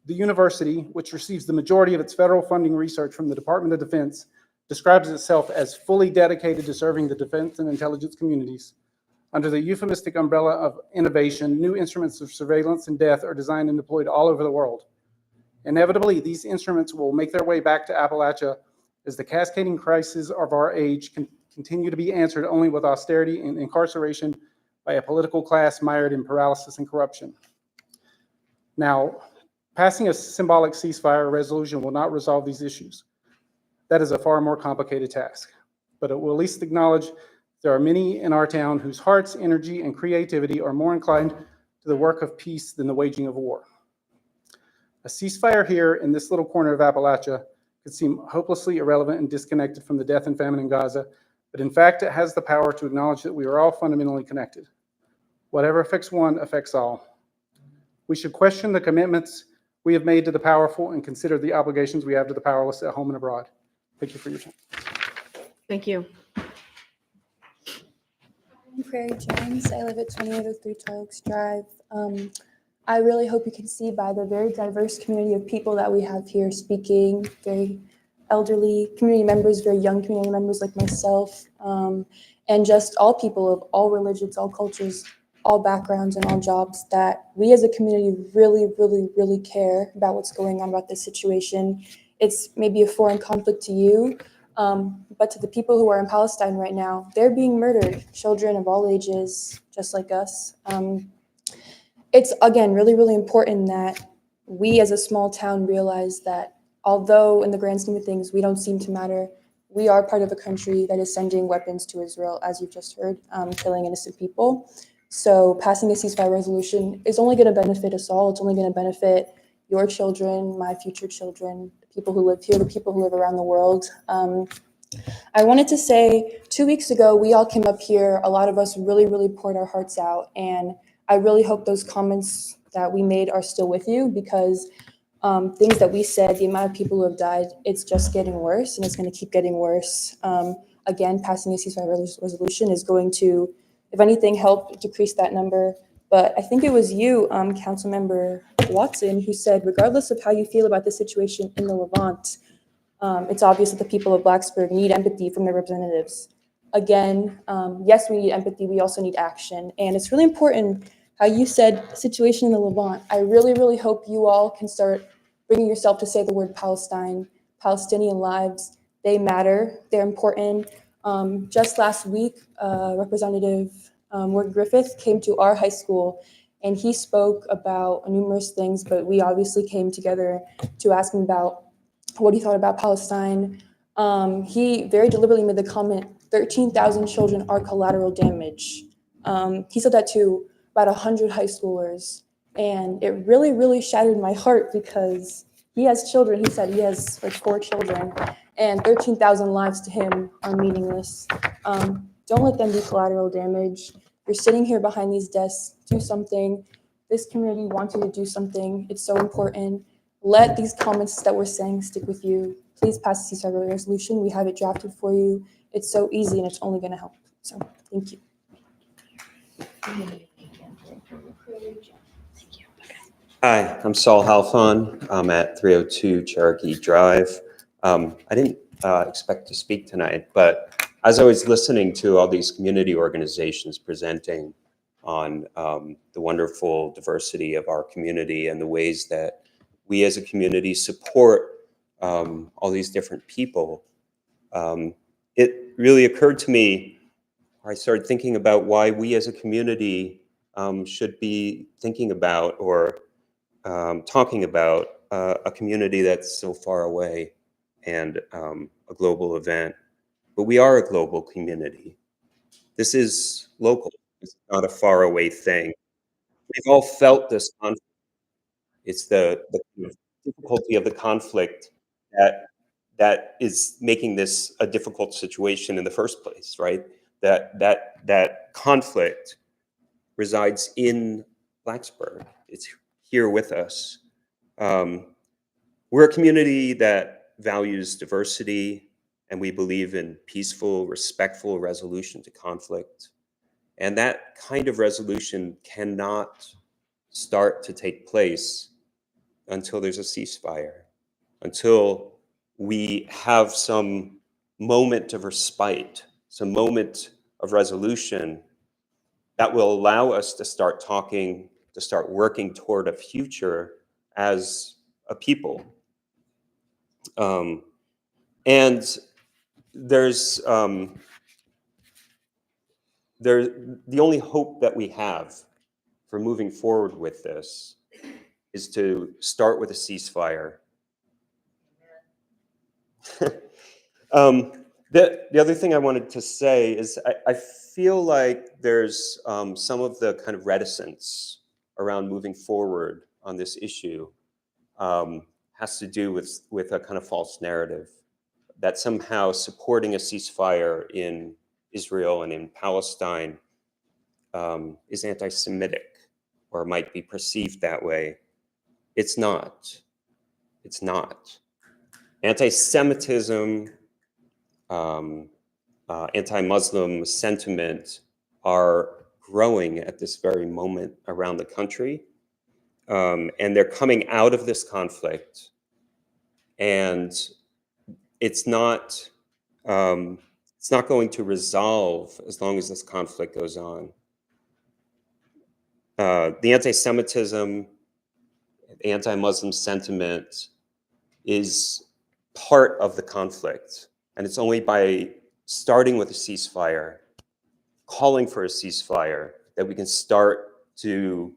The university, which receives the majority of its federal funding research from the Department of Defense, describes itself as fully dedicated to serving the defense and intelligence communities. Under the euphemistic umbrella of innovation, new instruments of surveillance and death are designed and deployed all over the world. Inevitably, these instruments will make their way back to Appalachia as the cascading crises of our age continue to be answered only with austerity and incarceration by a political class mired in paralysis and corruption. Now, passing a symbolic ceasefire resolution will not resolve these issues. That is a far more complicated task, but it will at least acknowledge there are many in our town whose hearts, energy, and creativity are more inclined to the work of peace than the waging of war. A ceasefire here in this little corner of Appalachia could seem hopelessly irrelevant and disconnected from the death and famine in Gaza, but in fact, it has the power to acknowledge that we are all fundamentally connected. Whatever affects one affects all. We should question the commitments we have made to the powerful and consider the obligations we have to the powerless at home and abroad. Thank you for your time. Thank you. I'm Prairie Jones. I live at 2803 Oaks Drive. I really hope you can see by the very diverse community of people that we have here speaking, very elderly community members, very young community members like myself, and just all people of all religions, all cultures, all backgrounds, and all jobs, that we as a community really, really, really care about what's going on about this situation. It's maybe a foreign conflict to you, but to the people who are in Palestine right now, they're being murdered, children of all ages, just like us. It's, again, really, really important that we as a small town realize that although in the grand scheme of things, we don't seem to matter, we are part of a country that is sending weapons to Israel, as you've just heard, killing innocent people. So passing a ceasefire resolution is only going to benefit us all. It's only going to benefit your children, my future children, the people who live here, the people who live around the world. I wanted to say 2 weeks ago, we all came up here. A lot of us really, really poured our hearts out. And I really hope those comments that we made are still with you, because things that we said, the amount of people who have died, it's just getting worse, and it's going to keep getting worse. Again, passing a ceasefire resolution is going to, if anything, help decrease that number. But I think it was you, Councilmember Watson, who said, regardless of how you feel about the situation in the Levant, it's obvious that the people of Blacksburg need empathy from their representatives. Again, yes, we need empathy. We also need action. And it's really important how you said situation in the Levant. I really, really hope you all can start bringing yourself to say the word Palestine. Palestinian lives, they matter. They're important. Just last week, Representative Morgan Griffith came to our high school, and he spoke about numerous things, but we obviously came together to ask him about what he thought about Palestine. He very deliberately made the comment, 13,000 children are collateral damage. He said that to about 100 high schoolers, and it really, really shattered my heart, because he has children. He said he has like 4 children, and 13,000 lives to him are meaningless. Don't let them be collateral damage. You're sitting here behind these desks. Do something. This community wants you to do something. It's so important. Let these comments that we're saying stick with you. Please pass the ceasefire resolution. We have it drafted for you. It's so easy, and it's only going to help. So thank you. Hi, I'm Saul Halfon. I'm at 302 Cherokee Drive. I didn't expect to speak tonight, but as I was listening to all these community organizations presenting on the wonderful diversity of our community and the ways that we as a community support all these different people, it really occurred to me, I started thinking about why we as a community should be thinking about or talking about a community that's so far away and a global event. But we are a global community. This is local. It's not a faraway thing. We've all felt this conflict. It's the difficulty of the conflict that is making this a difficult situation in the first place, right? That conflict resides in Blacksburg. It's here with us. We're a community that values diversity, and we believe in peaceful, respectful resolution to conflict. And that kind of resolution cannot start to take place until there's a ceasefire, until we have some moment of respite, some moment of resolution that will allow us to start talking, to start working toward a future as a people. And there's the only hope that we have for moving forward with this is to start with a ceasefire. The other thing I wanted to say is I feel like there's some of the kind of reticence around moving forward on this issue has to do with a kind of false narrative that somehow supporting a ceasefire in Israel and in Palestine is anti-Semitic or might be perceived that way. It's not. It's not. Anti-Semitism, anti-Muslim sentiment are growing at this very moment around the country. And they're coming out of this conflict. And it's not going to resolve as long as this conflict goes on. The anti-Semitism, anti-Muslim sentiment is part of the conflict. And it's only by starting with a ceasefire, calling for a ceasefire, that we can start to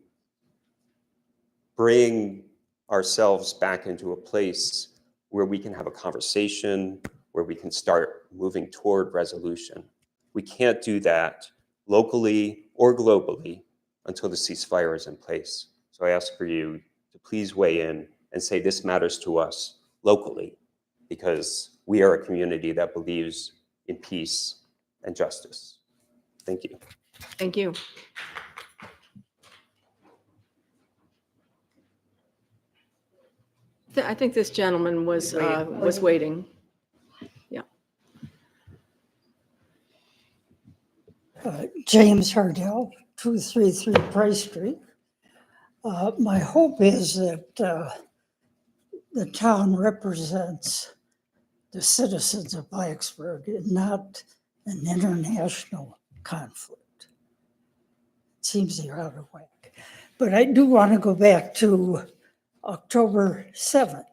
bring ourselves back into a place where we can have a conversation, where we can start moving toward resolution. We can't do that locally or globally until the ceasefire is in place. So I ask for you to please weigh in and say this matters to us locally, because we are a community that believes in peace and justice. Thank you. Thank you. I think this gentleman was waiting. Yeah. James Hardell, 233 Price Street. My hope is that the town represents the citizens of Blacksburg and not an international conflict. It seems they're out of whack. But I do want to go back to October 7th.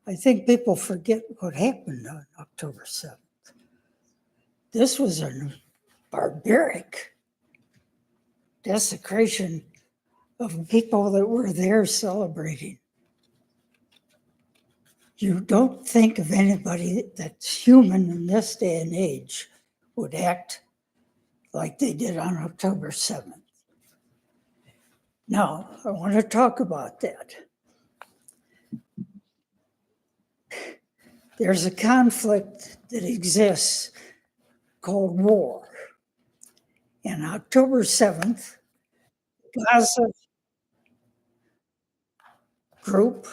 I think people forget what happened on October 7th. This was a barbaric desecration of people that were there celebrating. You don't think of anybody that's human in this day and age would act like they did on October 7th. Now, I want to talk about that. There's a conflict that exists called war. And October 7th, Gaza group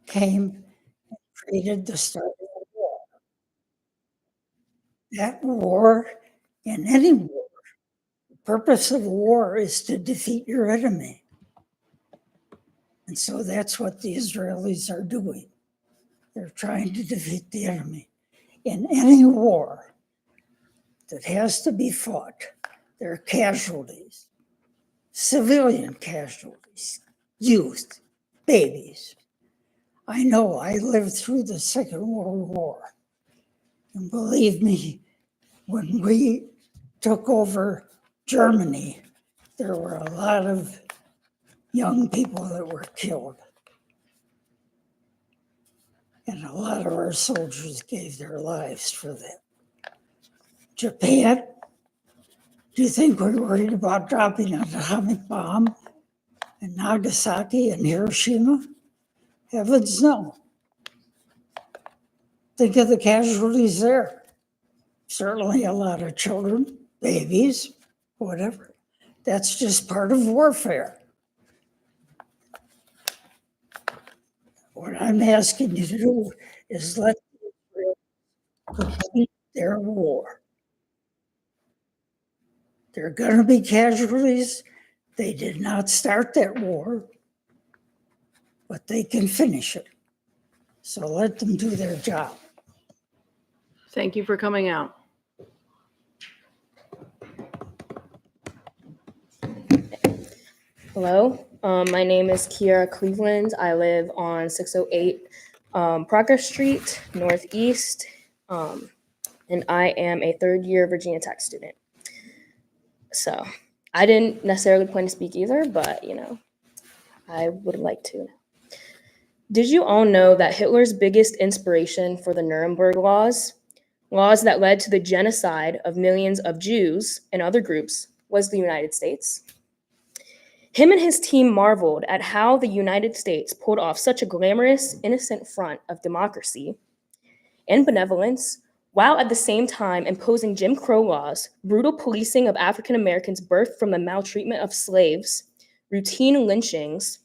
came and created the start of the war. That war, in any war, the purpose of war is to defeat your enemy. And so that's what the Israelis are doing. They're trying to defeat the enemy. In any war that has to be fought, there are casualties, civilian casualties, youth, babies. I know, I lived through the Second World War. And believe me, when we took over Germany, there were a lot of young people that were killed. And a lot of our soldiers gave their lives for that. Japan, do you think we're worried about dropping an atomic bomb in Nagasaki and Hiroshima? Heavens no. Think of the casualties there. Certainly a lot of children, babies, whatever. That's just part of warfare. What I'm asking you to do is let Israel complete their war. There are going to be casualties. They did not start that war, but they can finish it. So let them do their job. Thank you for coming out. Hello, my name is Kiara Cleveland. I live on 608 Progress Street, Northeast, and I am a third-year Virginia Tech student. So I didn't necessarily plan to speak either, but I would like to. Did you all know that Hitler's biggest inspiration for the Nuremberg laws that led to the genocide of millions of Jews and other groups, was the United States? Him and his team marveled at how the United States pulled off such a glamorous, innocent front of democracy and benevolence, while at the same time imposing Jim Crow laws, brutal policing of African Americans birthed from the maltreatment of slaves, routine lynchings,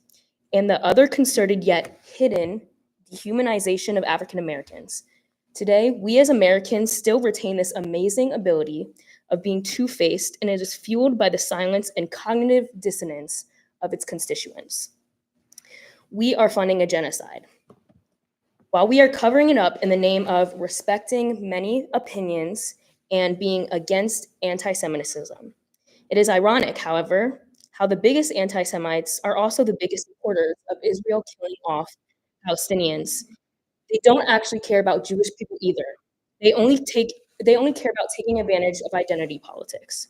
and the other concerted yet hidden dehumanization of African Americans. Today, we as Americans still retain this amazing ability of being two-faced, and it is fueled by the silence and cognitive dissonance of its constituents. We are funding a genocide. While we are covering it up in the name of respecting many opinions and being against anti-Semitism. It is ironic, however, how the biggest anti-Semites are also the biggest supporters of Israel killing off Palestinians. They don't actually care about Jewish people either. They only care about taking advantage of identity politics.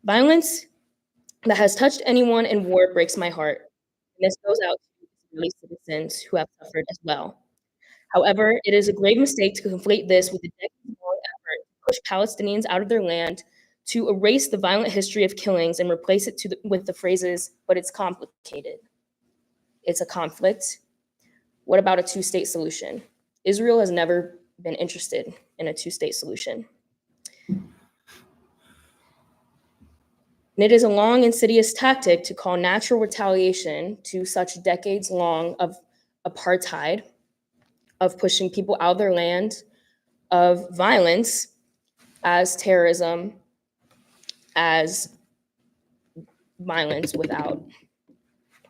Violence that has touched anyone in war breaks my heart. And this goes out to Israeli citizens who have suffered as well. However, it is a grave mistake to conflate this with a decades-long effort to push Palestinians out of their land, to erase the violent history of killings and replace it with the phrases, but it's complicated. It's a conflict. What about a two-state solution? Israel has never been interested in a two-state solution. And it is a long, insidious tactic to call natural retaliation to such decades-long of apartheid, of pushing people out of their land, of violence as terrorism, as violence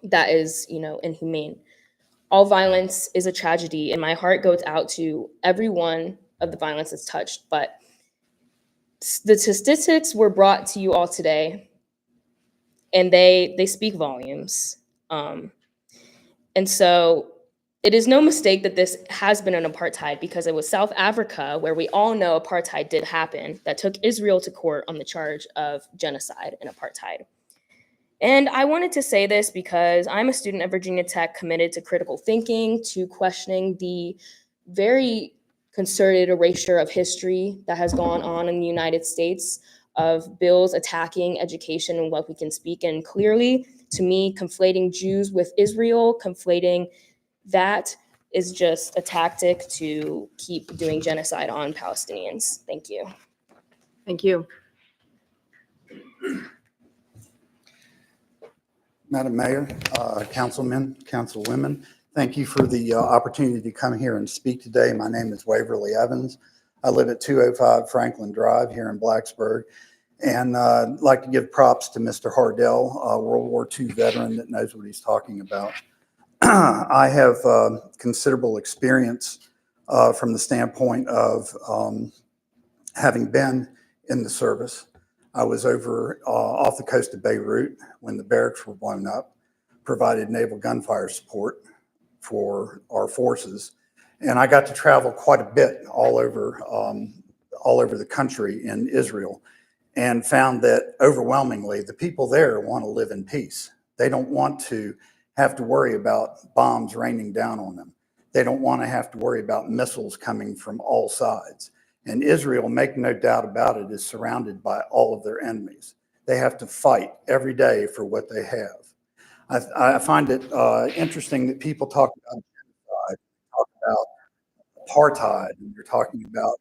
that is, inhumane. All violence is a tragedy, and my heart goes out to everyone of the violence that's touched. But the statistics were brought to you all today, and they speak volumes. And so it is no mistake that this has been an apartheid, because it was South Africa, where we all know apartheid did happen, that took Israel to court on the charge of genocide and apartheid. And I wanted to say this because I'm a student at Virginia Tech committed to critical thinking, to questioning the very concerted erasure of history that has gone on in the United States, of bills attacking education and what we can speak. And clearly, to me, conflating Jews with Israel, conflating that is just a tactic to keep doing genocide on Palestinians. Thank you. Thank you. Madam Mayor, councilmen, councilwomen, thank you for the opportunity to come here and speak today. My name is Waverly Evans. I live at 205 Franklin Drive here in Blacksburg. And I'd like to give props to Mr. Hardell, a World War II veteran that knows what he's talking about. I have considerable experience from the standpoint of having been in the service. I was over off the coast of Beirut when the barracks were blown up, provided naval gunfire support for our forces. And I got to travel quite a bit all over the country in Israel, and found that overwhelmingly the people there want to live in peace. They don't want to have to worry about bombs raining down on them. They don't want to have to worry about missiles coming from all sides. And Israel, make no doubt about it, is surrounded by all of their enemies. They have to fight every day for what they have. I find it interesting that people talk about genocide, talk about apartheid, and they're talking about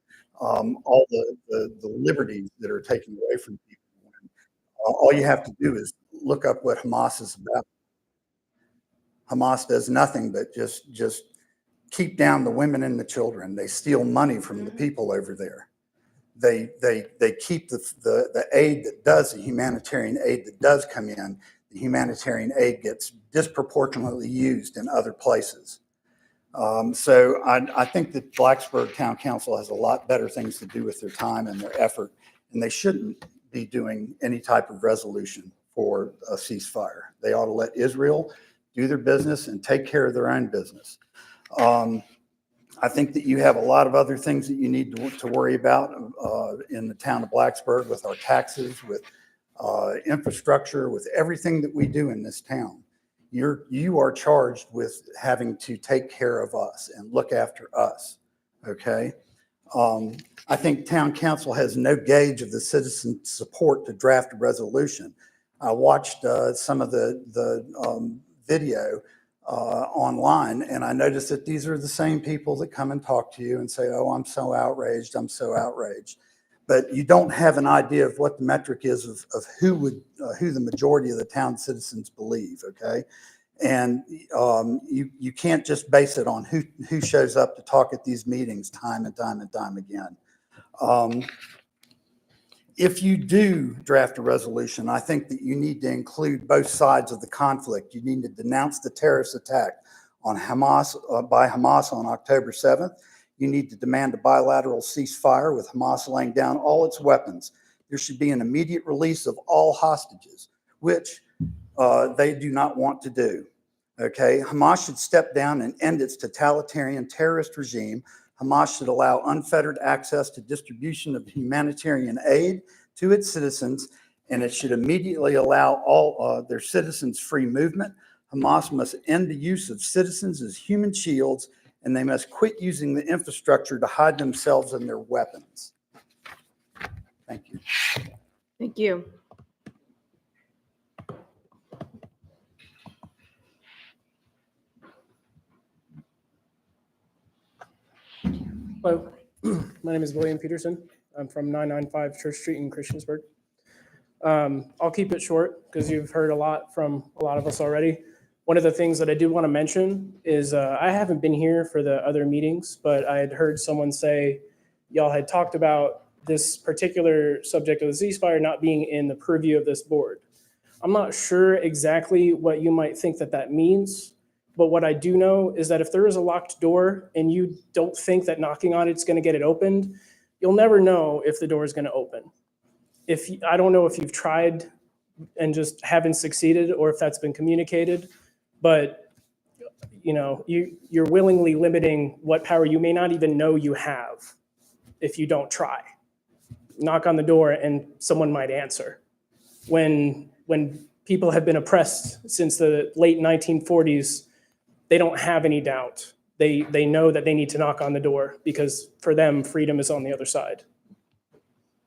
all the liberties that are taken away from people. And, all you have to do is look up what Hamas is about. Hamas does nothing but just keep down the women and the children. They steal money from the people over there. They keep the aid that does, the humanitarian aid that does come in, the humanitarian aid gets disproportionately used in other places. So I think that Blacksburg Town Council has a lot better things to do with their time and their effort, and they shouldn't be doing any type of resolution for a ceasefire. They ought to let Israel do their business and take care of their own business. I think that you have a lot of other things that you need to worry about in the town of Blacksburg, with our taxes, with infrastructure, with everything that we do in this town. You are charged with having to take care of us and look after us, okay? I think town council has no gauge of the citizen support to draft a resolution. I watched some of the video online, and I noticed that these are the same people that come and talk to you and say, oh, I'm so outraged, I'm so outraged. But you don't have an idea of what the metric is of who the majority of the town citizens believe, okay? And you can't just base it on who shows up to talk at these meetings time and time and time again. If you do draft a resolution, I think that you need to include both sides of the conflict. You need to denounce the terrorist attack on Hamas by Hamas on October 7th. You need to demand a bilateral ceasefire with Hamas laying down all its weapons. There should be an immediate release of all hostages, which they do not want to do. Okay, Hamas should step down and end its totalitarian terrorist regime. Hamas should allow unfettered access to distribution of humanitarian aid to its citizens, and it should immediately allow all their citizens free movement. Hamas must end the use of citizens as human shields, and they must quit using the infrastructure to hide themselves and their weapons. Thank you. Thank you. Hello, my name is William Peterson. I'm from 995 Church Street in Christiansburg. I'll keep it short because you've heard a lot from a lot of us already. One of the things that I do want to mention is I haven't been here for the other meetings, but I had heard someone say y'all had talked about this particular subject of the ceasefire not being in the purview of this board. I'm not sure exactly what you might think that means. But what I do know is that if there is a locked door and you don't think that knocking on it's going to get it opened, you'll never know if the door is going to open. I don't know if you've tried and just haven't succeeded or if that's been communicated, but you're willingly limiting what power you may not even know you have if you don't try. Knock on the door and someone might answer. When people have been oppressed since the late 1940s, they don't have any doubt. They know that they need to knock on the door because for them, freedom is on the other side.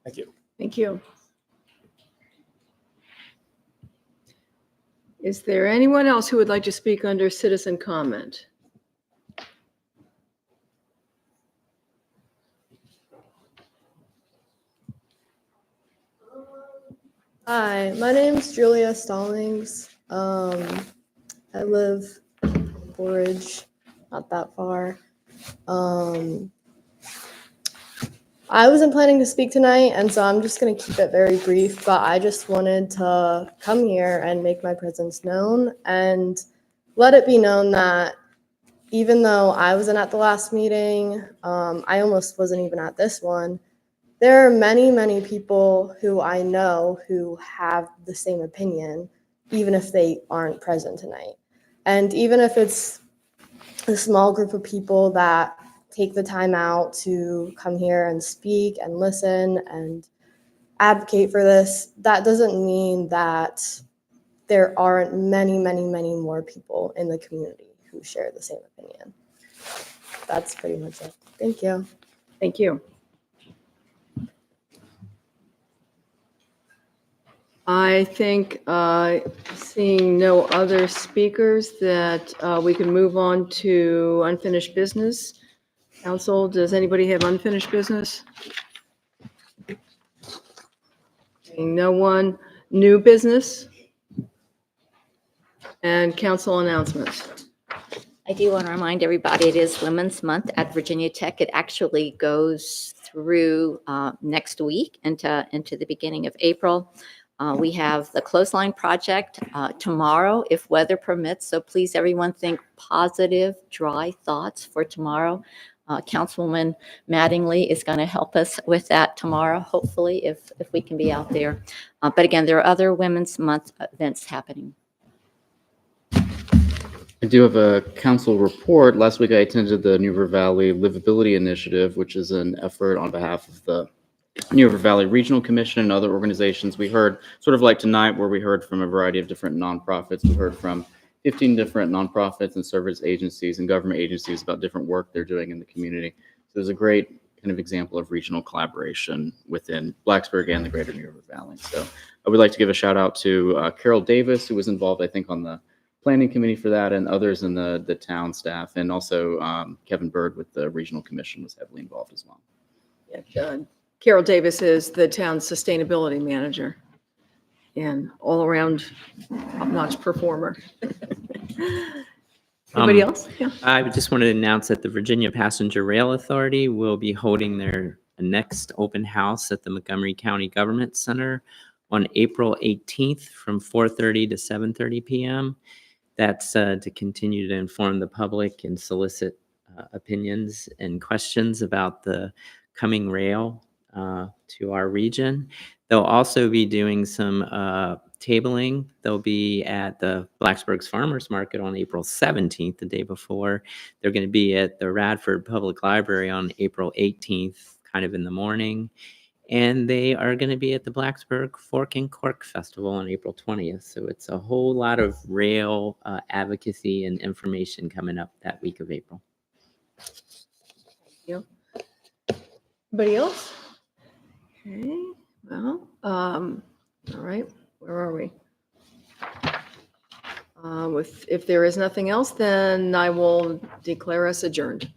Thank you. Thank you. Is there anyone else who would like to speak under citizen comment? Hi, my name's Julia Stallings. I live in Verge, not that far. I wasn't planning to speak tonight, and so I'm just going to keep it very brief, but I just wanted to come here and make my presence known and let it be known that even though I wasn't at the last meeting, I almost wasn't even at this one, there are many, many people who I know who have the same opinion, even if they aren't present tonight. And even if it's a small group of people that take the time out to come here and speak and listen and advocate for this, that doesn't mean that there aren't many, many, many more people in the community who share the same opinion. That's pretty much it. Thank you. Thank you. I think seeing no other speakers that we can move on to unfinished business. Council, does anybody have unfinished business? Seeing no one. New business? And council announcements. I do want to remind everybody it is Women's Month at Virginia Tech. It actually goes through next week into the beginning of April. We have the Clothesline Project tomorrow, if weather permits. So please, everyone, think positive, dry thoughts for tomorrow. Councilwoman Mattingly is going to help us with that tomorrow, hopefully, if we can be out there. But again, there are other Women's Month events happening. I do have a council report. Last week, I attended the New River Valley Livability Initiative, which is an effort on behalf of the New River Valley Regional Commission and other organizations. We heard, sort of like tonight, where we heard from a variety of different nonprofits. We heard from 15 different nonprofits and service agencies and government agencies about different work they're doing in the community. So there's a great kind of example of regional collaboration within Blacksburg and the greater New River Valley. So I would like to give a shout out to Carol Davis, who was involved, I think, on the planning committee for that, and others in the town staff, and also Kevin Bird with the regional commission was heavily involved as well. Yeah, Carol Davis is the town's sustainability manager and all-around top-notch performer. Anybody else? Yeah. I just wanted to announce that the Virginia Passenger Rail Authority will be holding their next open house at the Montgomery County Government Center on April 18th from 4:30 to 7:30 p.m. That's to continue to inform the public and solicit opinions and questions about the coming rail to our region. They'll also be doing some tabling. They'll be at the Blacksburg's Farmers Market on April 17th, the day before. They're going to be at the Radford Public Library on April 18th, kind of in the morning. And they are going to be at the Blacksburg Fork and Cork Festival on April 20th. So it's a whole lot of rail advocacy and information coming up that week of April. Thank you. Anybody else? Okay, well, all right, where are we? If there is nothing else, then I will declare us adjourned.